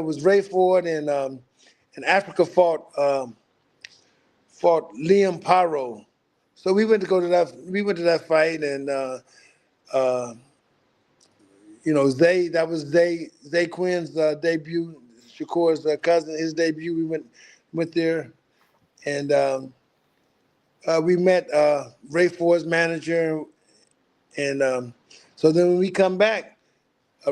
was Ray Ford and Africa fought Liam Paro. So we went to go to that. We went to that fight, and that was Zay Quinn's debut. Shakur's cousin, his debut. We went there, and we met Ray Ford's manager, and so then when we come back.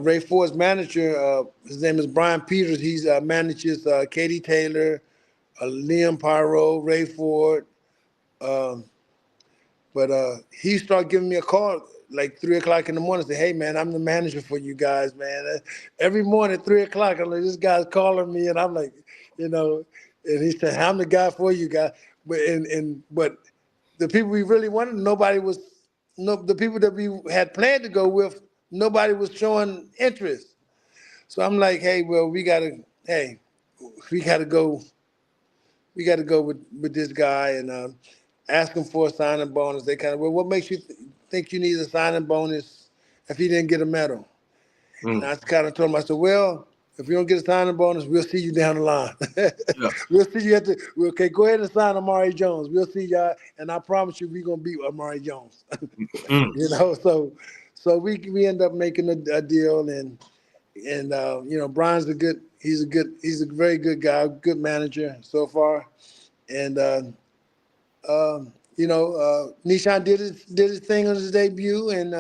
Ray Ford's manager, his name is Brian Peters. He manages Katie Taylor, Liam Pyro, Ray Ford. But he started giving me a call like 3 o'clock in the morning. Say, hey man, I'm the manager for you guys, man. Every morning at 3 o'clock, I'm like, this guy's calling me, and I'm like, and he said, I'm the guy for you guys. But the people we really wanted, the people that we had planned to go with, nobody was showing interest. So I'm like, hey, well, we gotta go with this guy and ask him for a signing bonus. They kind of, well, what makes you think you need a signing bonus if he didn't get a medal? And I kind of told him, I said, well, if you don't get a signing bonus, we'll see you down the line. We'll see you okay, go ahead and sign Amari Jones. We'll see y'all, and I promise you we're going to beat Amari Jones. So we end up making a deal, and Brian's he's a very good guy, good manager so far. And Nishan did his thing on his debut, and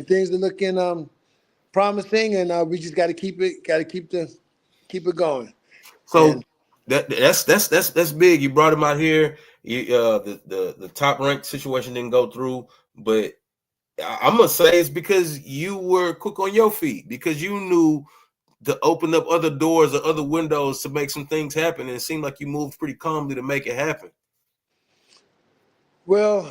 things are looking promising, and we just got to keep it going. So and, that's big. You brought him out here. The Top Rank situation didn't go through, but I'm gonna say it's because you were quick on your feet, because you knew to open up other doors or other windows to make some things happen, and it seemed like you moved pretty calmly to make it happen. Well,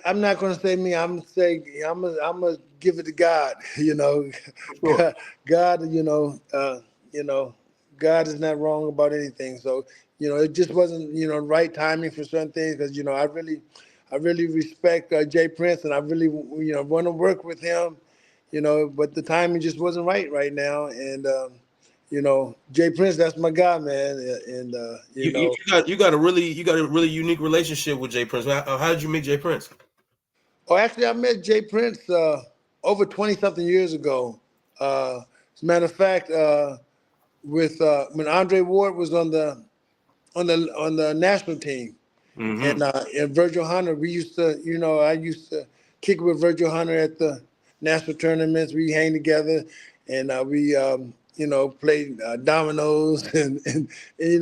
I'm not going to say me. I'm gonna give it to God. Sure. God. God is not wrong about anything. So it just wasn't right timing for certain things because I really respect Jay Prince, and I really want to work with him. But the timing just wasn't right now, and Jay Prince, that's my guy, man. And you got a really unique relationship with Jay Prince. How did you meet Jay Prince? Oh, actually, I met Jay Prince over 20-something years ago. As a matter of fact, with when Andre Ward was on the national team, and Virgil Hunter, we used to, I used to kick with Virgil Hunter at the national tournaments. We hang together, and we played dominoes, and Jay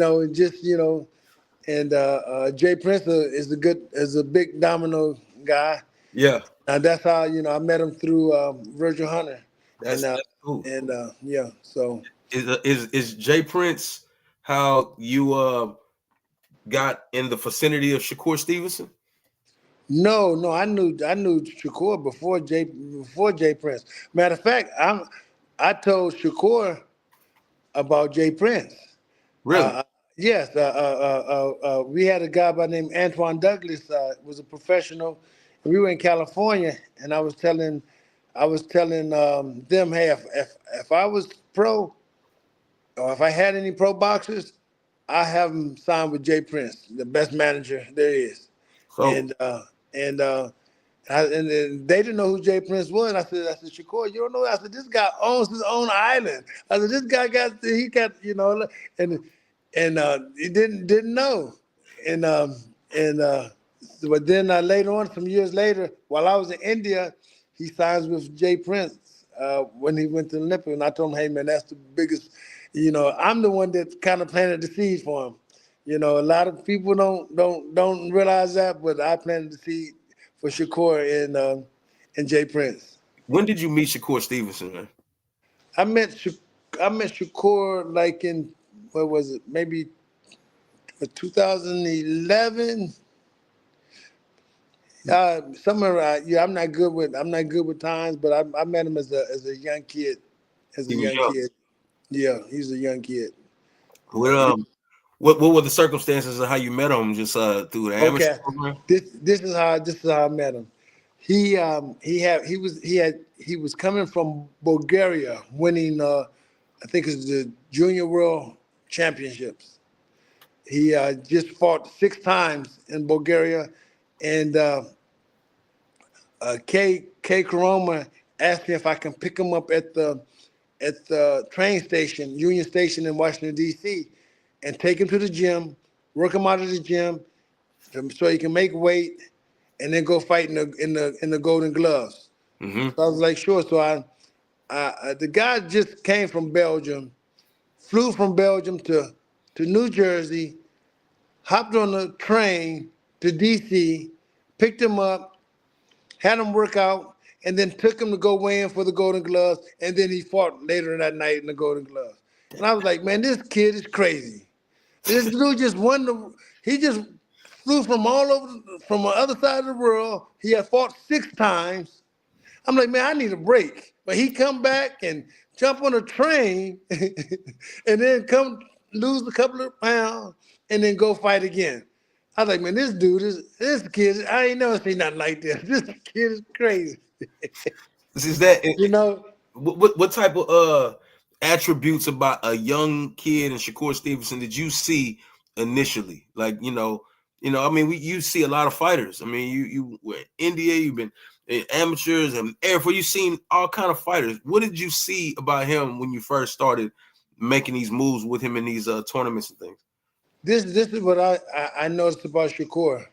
Prince is a big domino guy. Yeah. That's how I met him through Virgil Hunter. That's cool. And yeah, so is Jay Prince how you got in the vicinity of Shakur Stevenson? No, I knew Shakur before Jay Prince. Matter of fact, I told Shakur about Jay Prince. Really? Yes, we had a guy by the name Antoine Douglas. Was a professional. We were in California, and I was telling them, hey, if I was pro, or if I had any pro boxers, I have them signed with Jay Prince, the best manager there is. So And and and they didn't know who Jay Prince was. I said, Shakur, you don't know? I said, this guy owns his own island. I said, this guy got, and he didn't know, and but then later on, some years later, while I was in India, he signs with Jay Prince when he went to the Olympics, and I told him, hey man, that's the biggest. I'm the one that kind of planted the seed for him. A lot of people don't realize that, but I planted the seed for Shakur and Jay Prince. when did you meet Shakur Stevenson, man? I met I met Shakur like in what was it? Maybe 2011. Somewhere around, yeah, I'm not good with times, but I met him as a young kid. As a He was young young. kid. Yeah, he's a young kid. What what were the circumstances of how you met him? Just through the amateur Okay. program? This is how I met him. He was coming from Bulgaria, winning I think it's the Junior World Championships. He just fought 6 times in Bulgaria, and K Karoma asked me if I can pick him up at the train station, Union Station in Washington D.C., and take him to the gym, work him out of the gym, so he can make weight, and then go fight in the Golden Gloves. Mm-hmm. So I was like, sure. So the guy just came from Belgium, flew from Belgium to New Jersey, hopped on the train to D.C., picked him up, had him work out, and then took him to go weigh in for the Golden Gloves, and then he fought later that night in the Golden Gloves. And I was like, man, this kid is crazy. This dude just he just flew from all over, from the other side of the world. He had fought 6 times. I'm like, man, I need a break. But he come back and jump on a train and then come lose a couple of pounds and then go fight again. I was like, man, this kid, I ain't never seen nothing like this. This kid is crazy. Is that You know, what type of attributes about a young kid and Shakur Stevenson did you see initially? Like, I mean, you see a lot of fighters. I mean, you were in India, you've been in amateurs and Air Force, you've seen all kind of fighters. What did you see about him when you first started making these moves with him in these tournaments and things? this is what I noticed about Shakur.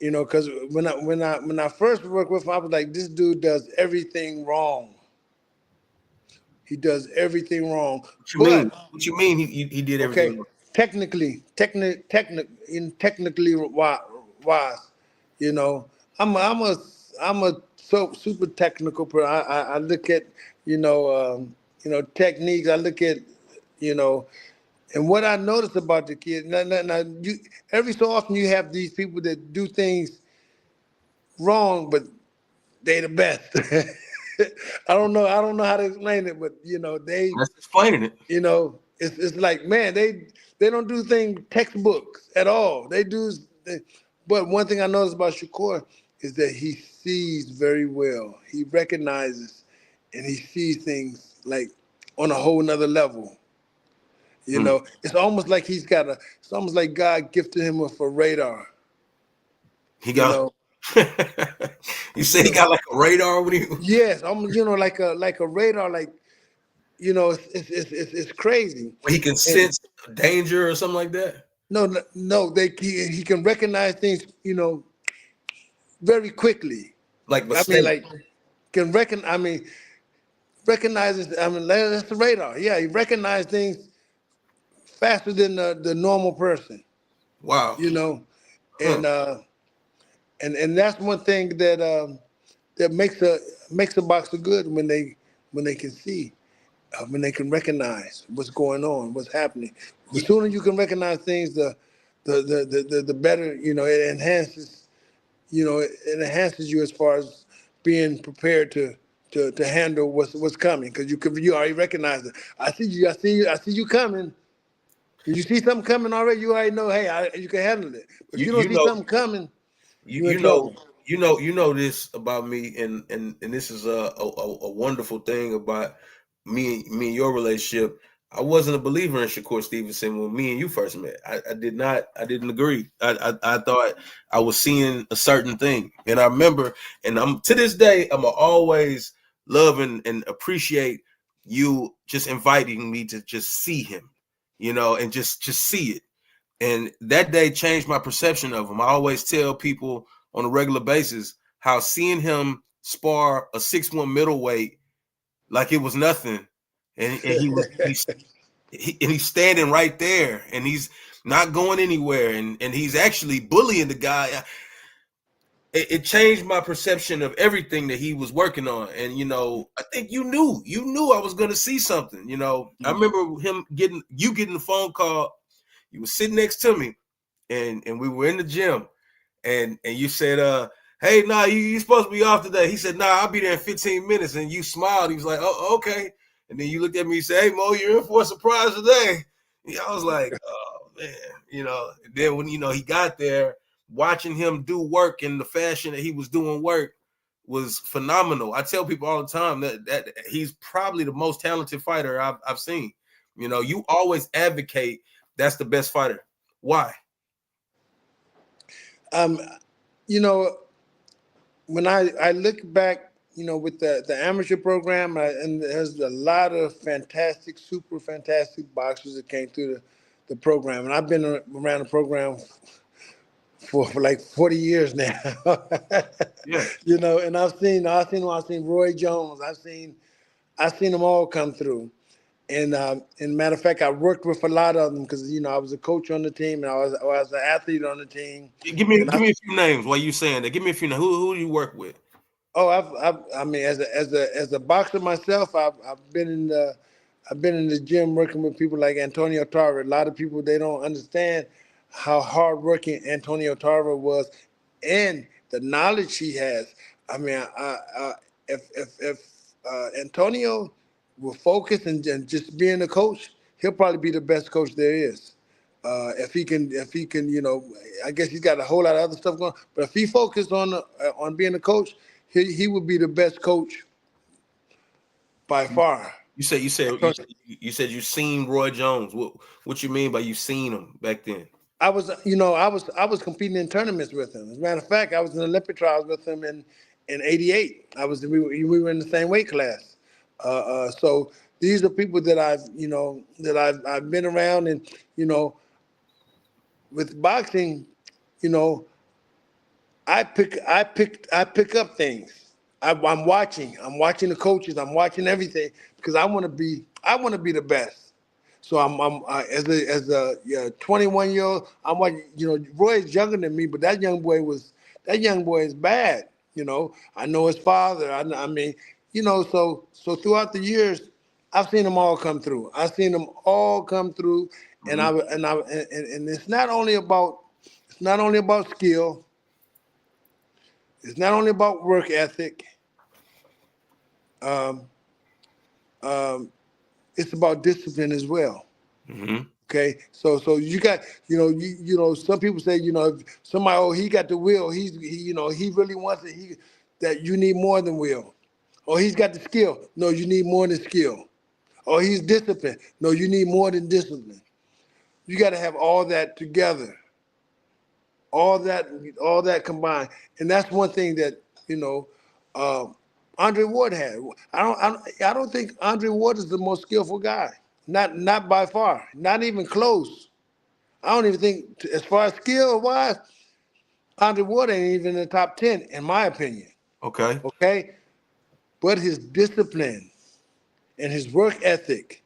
Because when I first worked with him, I was like, this dude does everything wrong. He does everything wrong. What you But mean? What you mean he did everything okay, wrong? technically wise, you know, I'm a so super technical person. I look at techniques. I look at you know, and what I noticed about the kid. Now, every so often you have these people that do things wrong, but they the best. I don't know how to explain it, but That's explaining it. it's like, man, they don't do things textbooks at all. But one thing I noticed about Shakur is that he sees very well. He recognizes and he sees things like on a whole nother level. It's almost like it's almost like God gifted him with a radar. He got you say he got like a radar with you? Yes, like a radar, like it's crazy. Where he can sense danger or something like that? No, he can recognize things, very quickly. Like I mean, mistake. like recognizes. I mean, that's the radar. Yeah, he recognizes things faster than the normal person. Wow. And and that's one thing that makes a boxer good when they can see. When they can recognize what's going on, what's happening. The sooner you can recognize things, the better. It enhances you as far as being prepared to handle what's coming, because you already recognize it. I see you coming. When you see something coming already, you already know, hey, you can handle it. But if you don't You see know, something coming, you you're in you know trouble. you know this about me, and this is a wonderful thing about me and your relationship. I wasn't a believer in Shakur Stevenson when me and you first met. I didn't agree. I thought I was seeing a certain thing, and I remember, and I'm to this day, I'm always love and appreciate you just inviting me to just see him, and just see it. And that day changed my perception of him. I always tell people on a regular basis how seeing him spar a 6'1" middleweight like it was nothing, and he's standing right there, and he's not going anywhere, and he's actually bullying the guy. It changed my perception of everything that he was working on. And I think you knew I was going to see something. I remember getting the phone call. You were sitting next to me, and we were in the gym, and you said, hey, nah, you supposed to be off today. He said, nah, I'll be there in 15 minutes. And you smiled. He was like, oh, okay. And then you looked at me and said, hey, Mo, you're in for a surprise today. Yeah, I was like, oh, man. And then when, he got there, watching him do work in the fashion that he was doing work was phenomenal. I tell people all the time that he's probably the most talented fighter I've seen. You always advocate that's the best fighter. Why? Um, you know, when I look back, with the amateur program, and there's a lot of fantastic, super fantastic boxers that came through the program, and I've been around the program for like 40 years now. Yeah. And I've seen Roy Jones, I've seen them all come through. And matter of fact, I worked with a lot of them because I was a coach on the team, and I was an athlete on the team. And Give me a few names while you saying that. Give me a few names. Who do you work with? I mean, as a boxer myself, I've been in the gym working with people like Antonio Tarver. A lot of people, they don't understand how hardworking Antonio Tarver was, and the knowledge he has. I mean, if Antonio will focus and just being a coach, he'll probably be the best coach there is. If he can, I guess he's got a whole lot of other stuff going. But if he focused on being a coach, he would be the best coach by far. You said you seen Roy Jones. What you mean by you seen him back then? I was competing in tournaments with him. As a matter of fact, I was in Olympic trials with him in '88. We were in the same weight class. So these are people that I've been around, and with boxing, you know, I pick up things. I'm watching. I'm watching the coaches. I'm watching everything because I want to be the best. So as a 21-year-old, I'm watching. Roy is younger than me, but that young boy is bad. I know his father. I mean, so throughout the years, I've seen them all come through. I've seen them all come through, and Mm-hmm. it's not only about skill. It's not only about work ethic. Um, um, it's about discipline as well. Mm-hmm. Okay, so you got some people say if somebody, oh, he got the will, he really wants it, that you need more than will. Or he's got the skill, no, you need more than skill. Or he's disciplined, no, you need more than discipline. You got to have all that together, all that combined, and that's one thing that uh, Andre Ward had. I don't think Andre Ward is the most skillful guy. Not by far. Not even close. I don't even think, as far as skill wise, Andre Ward ain't even in the top 10 in my opinion. Okay. Okay, but his discipline and his work ethic,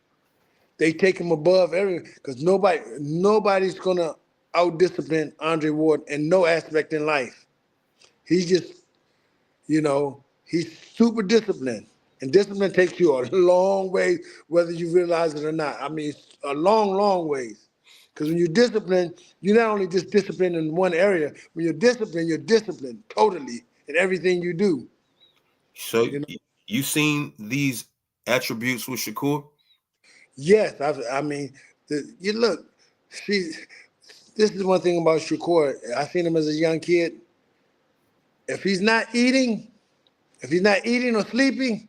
they take him above everything because nobody's gonna out discipline Andre Ward in no aspect in life. He's just he's super disciplined. And discipline takes you a long way, whether you realize it or not. I mean, it's a long, long ways. Because when you're disciplined, you're not only just disciplined in one area. When you're disciplined totally in everything you do. So You know. you seen these attributes with Shakur? Yes, I mean, you look. This is one thing about Shakur. I seen him as a young kid. If he's not eating, or sleeping,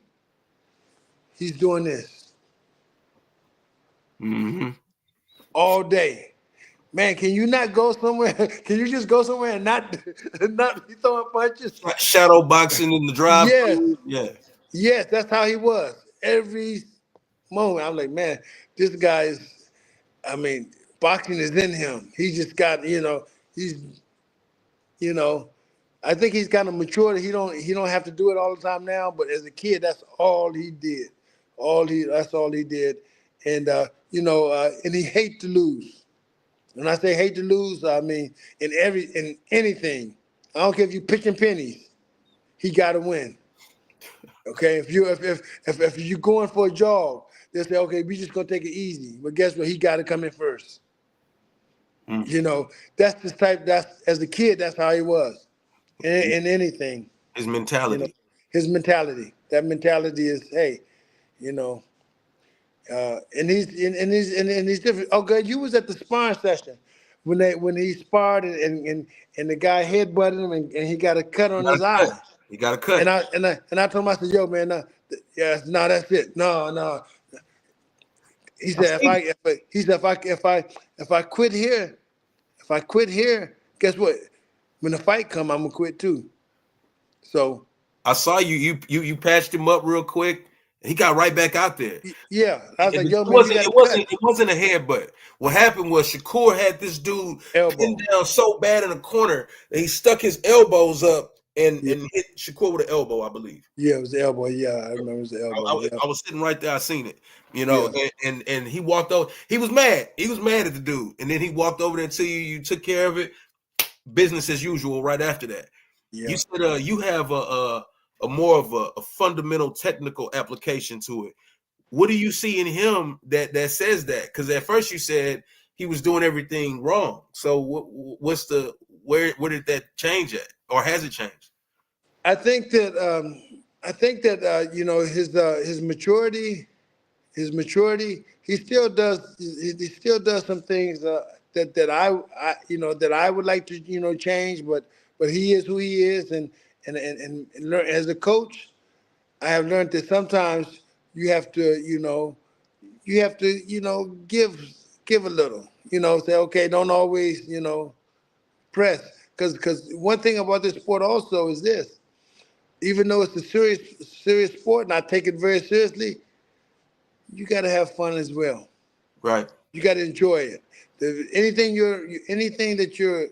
he's doing this all day. Man, can you not go somewhere? Can you just go somewhere and not not be throwing punches? Shadow boxing in the Yes, drive-through. Yeah. yes, that's how he was. Every moment, I'm like, man, this guy is. I mean, boxing is in him. He just got, he's, you know, I think he's kind of matured. He don't have to do it all the time now. But as a kid, that's all he did. That's all he did, and and he hate to lose. When I say hate to lose, I mean in anything. I don't care if you pitching pennies, he got to win. Okay, if you're going for a jog, they say, okay, we just gonna take it easy. But guess what? He got to come in first. That's the type. That's as a kid. That's how he was in anything. His You know, mentality. his mentality. That mentality is, hey, you know, and he's different. Oh, God, you was at the sparring session when he sparred and the guy headbutted him and he got a cut on his eye. He got a And cut. I told him, I said, yo, man, yes, no, that's it. No. He I said, see. if I quit here, guess what? When the fight come, I'm gonna quit too. So I saw you patched him up real quick. And he got right back out there. yeah, I was And like, it yo, man, you wasn't got it a wasn't cut. it wasn't a headbutt. What happened was Shakur had this dude Elbow. pinned down so bad in the corner that he stuck his elbows up and Yeah, hit Shakur with an elbow, I believe. yeah, it was the elbow. Yeah, I remember it was the elbow. Yeah, I was sitting right there. I seen it, yeah, and he walked over. He was mad. He was mad at the dude, and then he walked over there to you. You took care of it. Business as usual. Right after that, yeah. you said you have a more of a fundamental technical application to it. What do you see in him that says that? Because at first you said he was doing everything wrong. So what's the where did that change at, or has it changed? I think that his maturity, he still does some things that I would like to change, but he is who he is, and learn as a coach. I have learned that sometimes you have to give a little, say okay, don't always press, because one thing about this sport also is this: even though it's a serious sport and I take it very seriously, you got to have fun as well. Right. You got to enjoy it. Anything that you're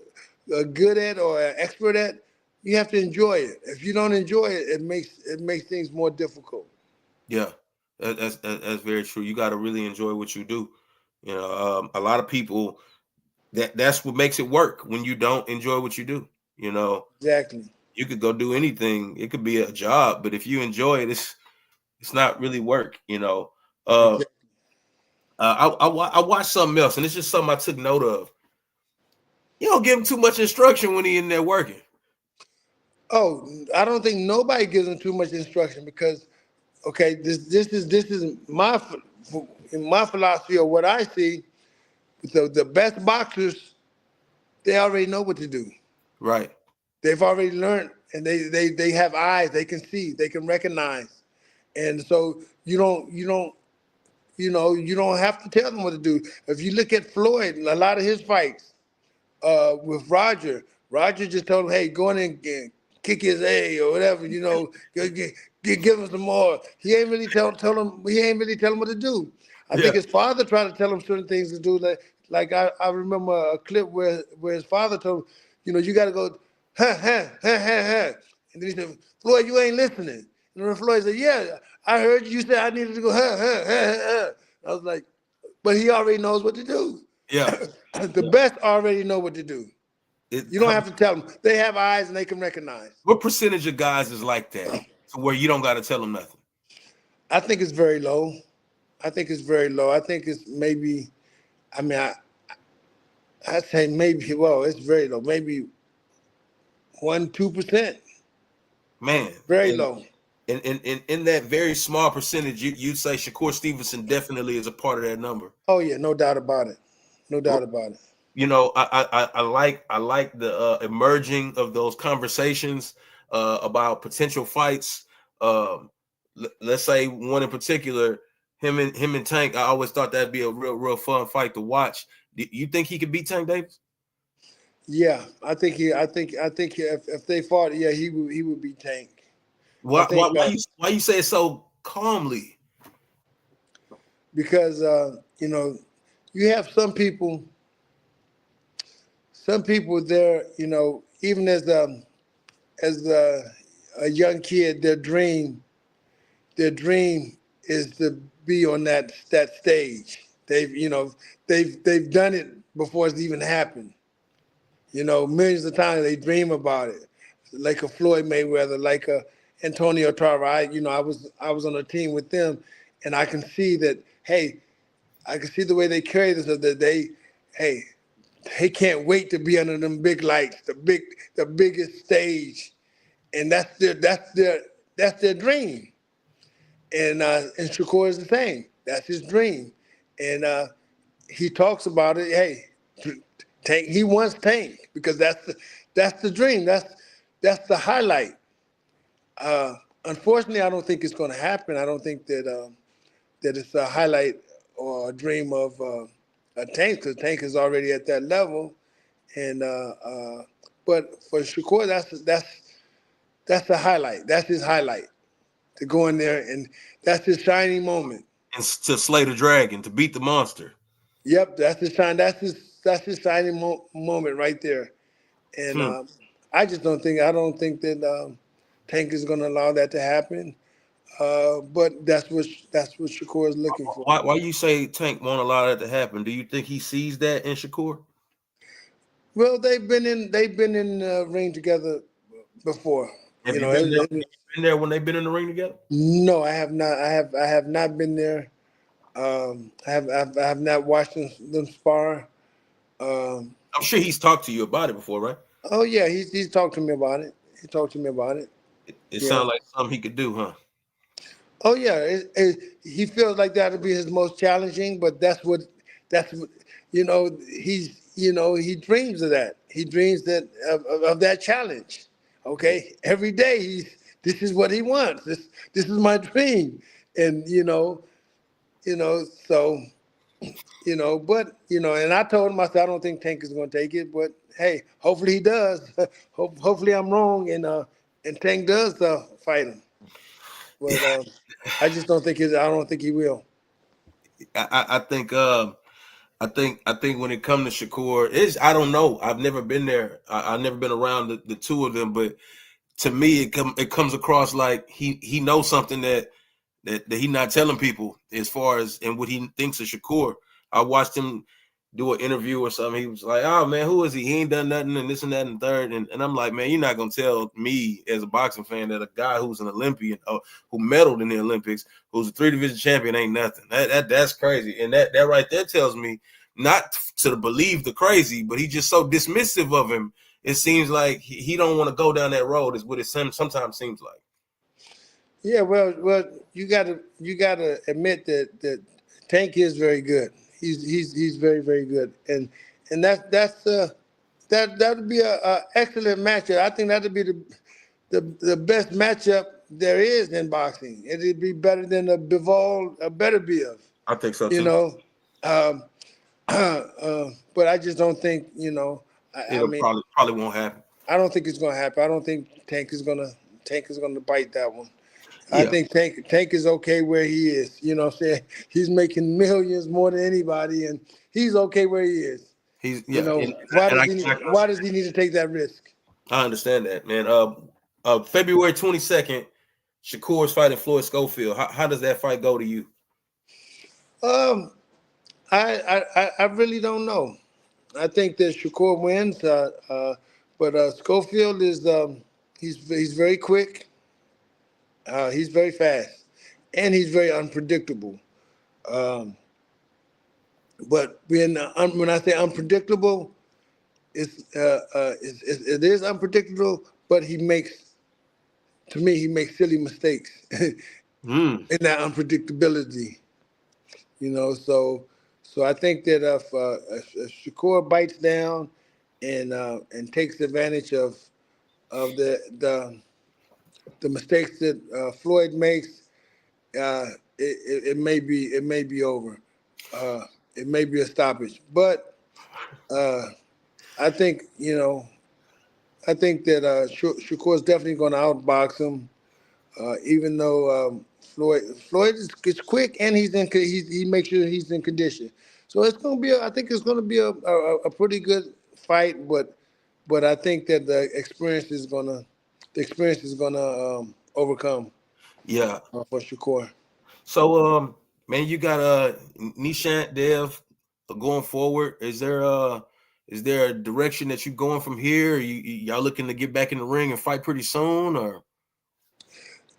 good at or an expert at, you have to enjoy it. If you don't enjoy it, it makes things more difficult. Yeah, that's very true. You got to really enjoy what you do. A lot of people that's what makes it work when you don't enjoy what you do. Exactly. You could go do anything. It could be a job, but if you enjoy it, it's not really work. Exactly. I watched something else, and it's just something I took note of. You don't give him too much instruction when he in there working. Oh, I don't think nobody gives them too much instruction because, okay, this is my philosophy of what I see. The best boxers, they already know what to do. Right. They've already learned, and they have eyes. They can see. They can recognize, and so you don't have to tell them what to do. If you look at Floyd, a lot of his fights with Roger just told him, hey, go in and kick his A or whatever, give him some more. He ain't really tell him. He ain't really tell him what to do. I think his father tried to tell him certain things to do. Like I remember a clip where his father told him, you got to go, ha ha ha ha ha, and then he said, Floyd, you ain't listening. And then Floyd said, yeah, I heard you say I needed to go, ha ha ha ha. I was like, but he already knows what to do. Yeah. The best already know what to do. You don't have to tell them. They have eyes and they can recognize. What percentage of guys is like that to where you don't got to tell them nothing? I think it's very low. I think it's maybe, I'd say maybe, well, it's very low. Maybe 1-2%. Man. Very low. And in that very small percentage, you'd say Shakur Stevenson definitely is a part of that number. Oh, yeah, no doubt about it. no doubt about it. You know, I like the emerging of those conversations about potential fights. Let's say one in particular, him and Tank. I always thought that'd be a real fun fight to watch. Do you think he could beat Tank Davis? Yeah, I think if they fought, yeah, he would be Tank. I Why think why you say it so calmly? because you know, you have some people there, you know, even as a young kid, their dream is to be on that stage. They've done it before it's even happened. You know, millions of times they dream about it, like a Floyd Mayweather, like a Antonio Tarver. I was on a team with them, and I can see that. Hey, I can see the way they carry this. That hey, they can't wait to be under them big lights, the biggest stage, and that's their dream. And Shakur is the same. That's his dream, and he talks about it. Hey, Tank. He wants Tank because that's the dream. That's the highlight. Unfortunately, I don't think it's going to happen. I don't think that it's a highlight or a dream of a Tank because Tank is already at that level. And but for Shakur, that's the highlight. That's his highlight to go in there, and that's his shining moment. And to slay the dragon, to beat the monster. Yep, that's his shine. That's his shining moment right there. And I don't think that Tank is going to allow that to happen. But that's what Shakur is looking for. Why you say Tank won't allow that to happen? Do you think he sees that in Shakur? Well, they've been in the ring together before. Have You you know, been there when they've been in the ring together? no, I have not. I have not been there. I have not watched them spar. Um, I'm sure he's talked to you about it before, right? oh yeah, he's talked to me about it. He talked to me about it. It Yeah. sounds like something he could do, huh? Oh yeah, he feels like that'll be his most challenging, but that's what he dreams of that. He dreams of that challenge. Okay, every day this is what he wants. This is my dream, and so but and I told him I said I don't think Tank is going to take it, but hey, hopefully he does. Hopefully I'm wrong, and Tank does fight him. But I just don't think I don't think he will. I think I think when it comes to Shakur, I don't know. I've never been there. I've never been around the two of them, but to me it comes across like he knows something that he not telling people as far as and what he thinks of Shakur. I watched him do an interview or something. He was like, "Oh man, who is he? He ain't done nothing and this and that and third." And I'm like, man, you're not gonna tell me as a boxing fan that a guy who's an Olympian who medaled in the Olympics, who's a 3 division champion, ain't nothing. That's crazy. And that right there tells me not to believe the crazy, but he's just so dismissive of him. It seems like he don't want to go down that road. Is what it sometimes seems like. Yeah, well, you gotta admit that Tank is very good. He's very very good, and that would be a excellent matchup. I think that would be the best matchup there is in boxing. It'd be better than a Bivol, a better Biv. I think so You too. know, um, but I just don't think I It'll mean probably won't happen. I don't think it's gonna happen. I don't think Tank is gonna bite that one. I Yeah. think Tank is okay where he is. You know what I'm saying? He's making millions more than anybody, and he's okay where he is. He's You yeah, know, and why does he need to take that risk? I understand that, man. February 22nd, Shakur's fighting Floyd Schofield. How does that fight go to you? Um, I really don't know. I think that Shakur wins, but Schofield is he's very quick, he's very fast, and he's very unpredictable. Um, but when I say unpredictable, it is unpredictable, but he makes silly mistakes in Mm. that unpredictability. So So I think that if Shakur bites down and takes advantage of the mistakes that Floyd makes, it may be over. It may be a stoppage, but I think that Shakur's definitely going to outbox him. Even though Floyd is quick and he makes sure he's in condition. So it's going to be I think it's going to be a pretty good fight, but I think that the experience is gonna overcome Yeah. for Shakur. So, man, you got Nishant Dev going forward. Is there a direction that you're going from here? Y'all looking to get back in the ring and fight pretty soon, or?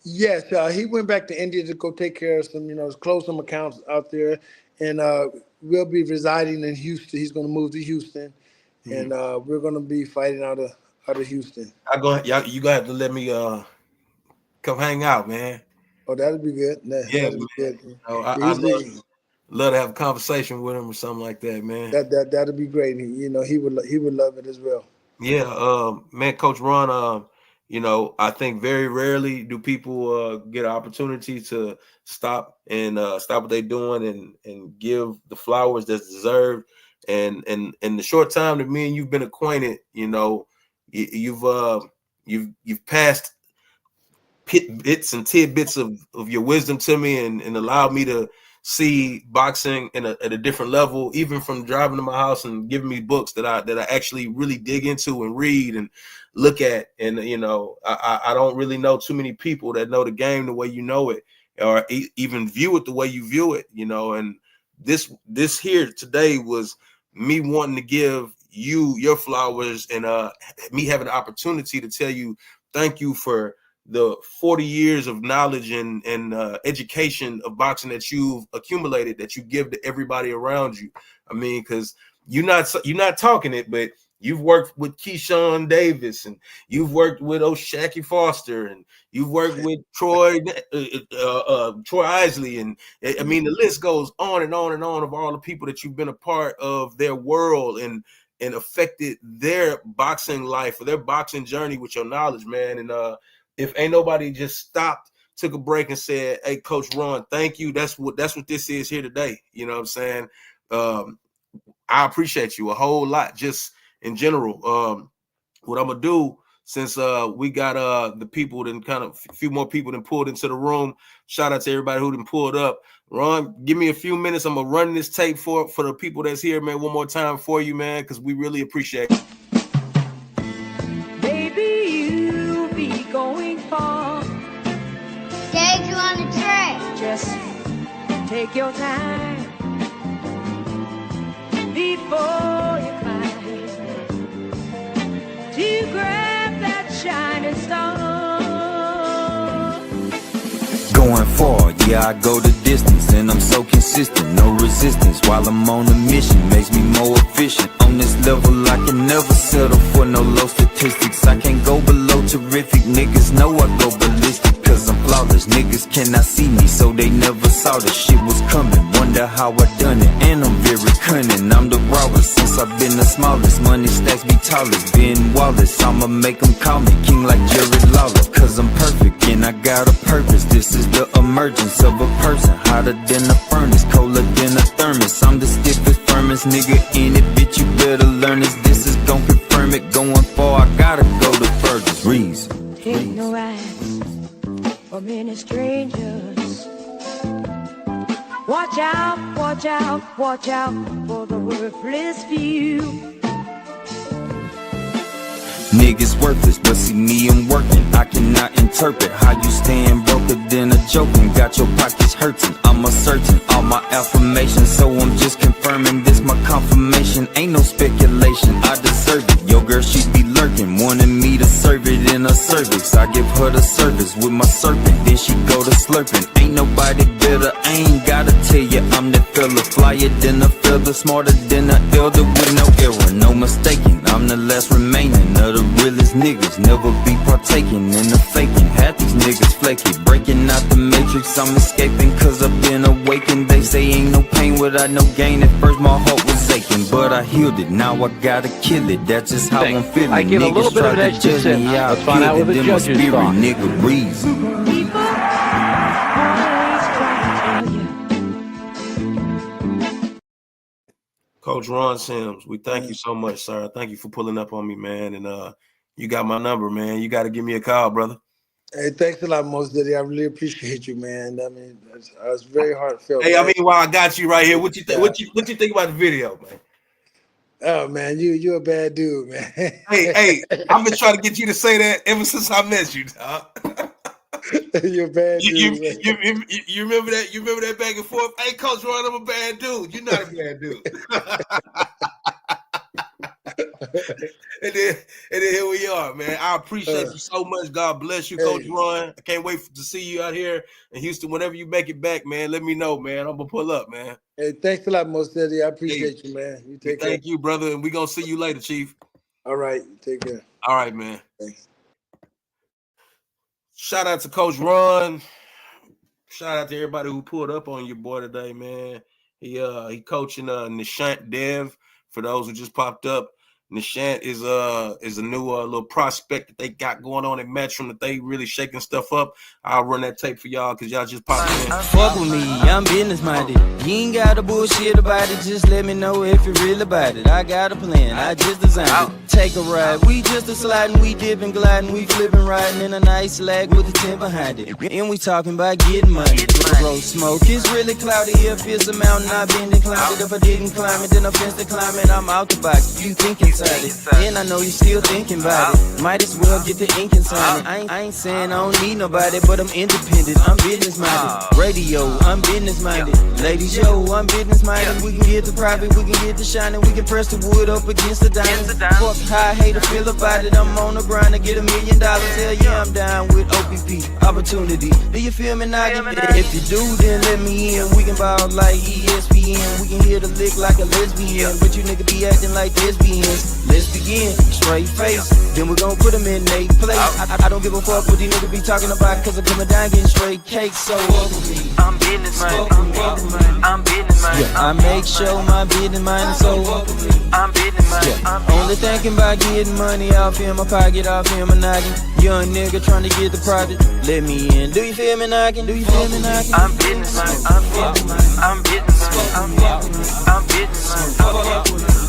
Yes, he went back to India to go take care of some, close some accounts out there, and we'll be residing in Houston. He's going to move to Houston, and we're going to be fighting out of Houston. You gonna have to let me come hang out, man. Oh, that'll be good. That'll be good. I'd love to have a conversation with him or something like that, man. That'll be great. He would love it as well. Yeah, man, Coach Ron. I think very rarely do people get an opportunity to stop what they're doing and give the flowers that's deserved. And in the short time that me and you've been acquainted, you've passed bits and tidbits of your wisdom to me and allowed me to see boxing at a different level, even from driving to my house and giving me books that I actually really dig into and read and look at. And I don't really know too many people that know the game the way you know it, or even view it the way you view it. And this here today was me wanting to give you your flowers and me having the opportunity to tell you thank you for the 40 years of knowledge and education of boxing that you've accumulated, that you give to everybody around you. I mean, because you're not talking it, but you've worked with Keyshawn Davis, and you've worked with O'Shaquie Foster, and you've worked with Troy Isley, and I mean the list goes on and on and on of all the people that you've been a part of their world and affected their boxing life or their boxing journey with your knowledge, man. And if ain't nobody just stopped, took a break and said, hey, Coach Ron, thank you. That's what this is here today. You know what I'm saying? I appreciate you a whole lot just in general. What I'm going to do, since we got the people that kind of a few more people that pulled into the room, shout out to everybody who done pulled up. Ron, give me a few minutes. I'm going to run this tape for the people that's here, man, one more time for you, man, because we really appreciate it. Going far. Take you on the train. Just take your time before you climb to grab that shining star. Going far, yeah, I go the distance, and I'm so consistent, no resistance. While I'm on a mission, makes me more efficient. On this level, I can never settle for no low statistics. I can't go below terrific. Niggas know I go ballistic, cause I'm flawless. Niggas cannot see me, so they never saw this shit was coming. Wonder how I done it, and I'm very cunning. I'm the rawest since I've been the smallest. Money stacks be tallest, Ben Wallace. I'ma make them call me king like Jerry Lawler, cause I'm perfect and I got a purpose. This is the emergence of a person, hotter than a furnace, colder than a thermos. I'm the stiffest, firmest nigga in it, bitch, you better learn this. This is gon' confirm it, going far, I gotta go the furthest. Reason. Take no eyes from any strangers. Watch out, watch out, watch out for the worthless few. Niggas worthless, but see me, I'm working. I cannot interpret how you stand broker than a joking. Got your pockets hurting, I'm asserting all my affirmations, so I'm just confirming this my confirmation. Ain't no speculation, I deserve it. Your girl, she be lurking, wanting me to serve it in her cervix. I give her the service with my serpent, then she go to slurping. Ain't nobody better, I ain't gotta tell you I'm that fella. Flyer than a feather, smarter than an elder with no error, no mistaking. I'm the last remaining of the realest niggas. Never be partaking in the faking. Half these niggas flaky, breaking out the matrix. I'm escaping cause I've been awakened. They say ain't no pain without no gain. At first my heart was aching, but I healed it. Now I gotta kill it. That's just how I'm feeling. I give a little bit of an extra tip. Let's find out what the judges thought. Nigga reason. Coach Ron Sims, we thank you so much, sir. Thank you for pulling up on me, man. And you got my number, man. You got to give me a call, brother. Hey, thanks a lot, Most Diddy. I really appreciate you, man. I mean, it's very heartfelt. Hey, man. I mean, while I got you right here, what you think? What you think about the video, man? Oh man, you're a bad dude, man. Hey, I've been trying to get you to say that ever since I met you, dog. You're a bad dude. You remember that? You remember that back and forth? Hey, Coach Ron, I'm a bad dude. You're not a bad dude. and then here we are, man. I appreciate you so much. God bless you, Coach Ron. I can't wait to see you out here in Houston. Whenever you make it back, man, let me know, man. I'm gonna pull up, man. Hey, thanks a lot, Most Diddy. I appreciate you, man. You take care. Thank you, brother, and we're gonna see you later, Chief. All right, take care. All right, man. Thanks. Shout out to Coach Ron. Shout out to everybody who pulled up on your boy today, man. He coaching Nishant Dev. For those who just popped up, Nishant is a new little prospect that they got going on in Metro that they really shaking stuff up. I'll run that tape for y'all because y'all just popped in. Fuck with me, I'm business minded. You ain't got to bullshit about it, just let me know if you're real about it. I got a plan, I just designed it. Take a ride, we just a sliding, we dipping, gliding, we flipping, riding in a nice slag with a 10 behind it. And we talking about getting money. Bro, smoke, it's really cloudy. If it's a mountain, I've been declined it. If I didn't climb it, then I fence to climb it. I'm out the box, you think inside it. And I know you still thinking about it. Might as well get the ink and sign it. I ain't saying I don't need nobody, but I'm independent, I'm business minded. Radio, I'm business minded. Ladies, yo, I'm business minded. We can get the private, we can get the shining, we can press the wood up against the diamond. Fuck how I hate to feel about it. I'm on the grind to get $1 million. Hell yeah, I'm down with OPP opportunity. Do you feel me? Now if you do, then let me in. We can ball like ESPN. We can hear the lick like a lesbian, but you nigga be acting like lesbians. Let's begin, straight face. Then we gon' put them in they place. I don't give a fuck what these niggas be talking about, cause I'm coming down getting straight cake. So fuck with me, I'm business minded. I'm business minded. Yeah, I make sure my business minded. So fuck with me, I'm business minded. Yeah. Only thinking about getting money off in my pocket, off in my noggin. Young nigga trying to get the profit, let me in. Do you feel me knocking? Do you feel me knocking? I'm business minded. I'm business minded. I'm business minded. I'm business minded.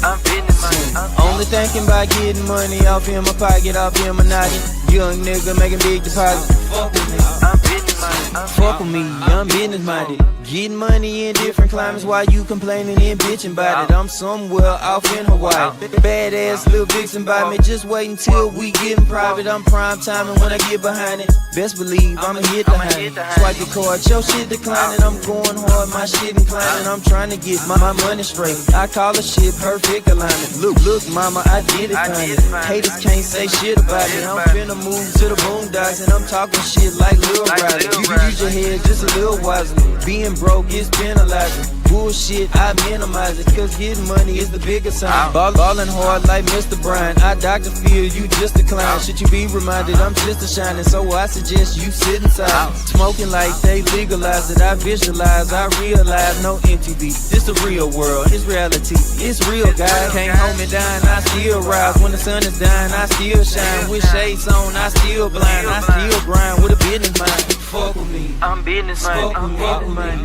I'm business minded. Only thinking about getting money off in my pocket, off in my noggin. Young nigga making big deposits. Fuck with me, I'm business minded. Fuck with me, I'm business minded. Getting money in different climates while you complaining and bitching about it. I'm somewhere off in Hawaii. Badass little vixen by me. Just wait until we getting private. I'm prime timing when I get behind it. Best believe I'ma hit the honey. Swipe your card, your shit declining. I'm going hard, my shit inclining. I'm trying to get my money straight. I call a shit perfect alignment. Look, mama, I did it kinda. Haters can't say shit about it. I'm finna move to the boondocks and I'm talking shit like Lil Ryder. You can use your head just a little wisely. Being broke is penalizing. Bullshit, I minimize it, cause getting money is the biggest sign. Ballin' hard like Mr. Brian. I Dr. Phil, you just decline. Should you be reminded, I'm just a shining. So I suggest you sit inside. Smoking like they legalize it. I visualize, I realize, no MTV. This the real world, it's reality. It's real, guys. Can't hold me down, I still rise. When the sun is dying, I still shine. With shades on, I still blind. I still grind with a business mind. Fuck with me, I'm business minded.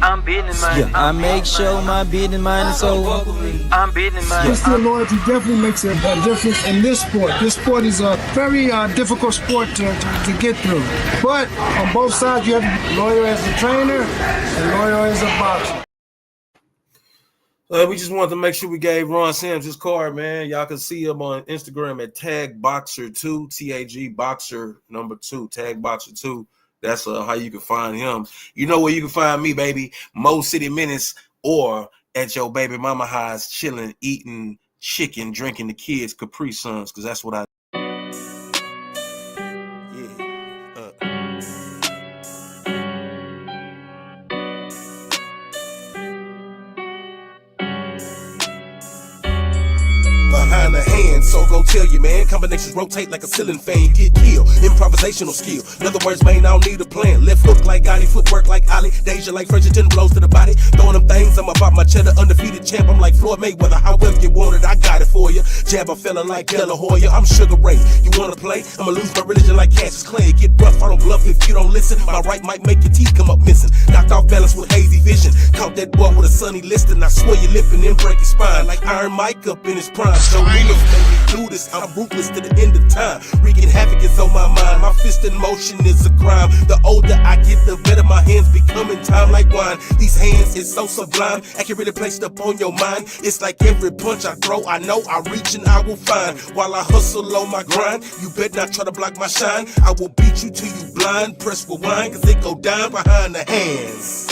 I'm business minded. Yeah, I make sure my business minded. So fuck with me, I'm business minded. Still, loyalty definitely makes a difference in this sport. This sport is a very difficult sport to get through. But on both sides, you have loyal as a trainer and loyal as a boxer. We just wanted to make sure we gave Ron Sims his card, man. Y'all can see him on Instagram at tagboxer2, TAG boxer number 2, tagboxer2. That's how you can find him. You know where you can find me, baby. Mo City Minutes or at your baby mama house, chilling, eating chicken, drinking the kids' Capri Suns, because that's what I behind the hand, so go tell you, man. Combinations rotate like a ceiling fan, you get killed. Improvisational skill. In other words, man, I don't need a plan. Left hook like Gotti, footwork like Ali. Deja like Frederick, blows to the body. Throwing them things, I'm about my cheddar, undefeated champ. I'm like Floyd Mayweather, however you want it, I got it for you. Jab a fella like De La Hoya, I'm Sugar Ray. You wanna play? I'ma lose my religion like Cassius Clay. Get rough, I don't bluff if you don't listen. My right might make your teeth come up missing. Knocked off balance with hazy vision. Caught that boy with a sunny listing. I swear your lip and then break your spine. Like Iron Mike up in his prime. Joe Lewis made me do this, I'm ruthless to the end of time. Wreaking havoc is on my mind. My fist in motion is a crime. The older I get, the better my hands become in time like wine. These hands is so sublime, accurately placed up on your mind. It's like every punch I throw, I know I reach and I will find. While I hustle on my grind, you better not try to block my shine. I will beat you till you blind. Press rewind, cause it go down behind the hands.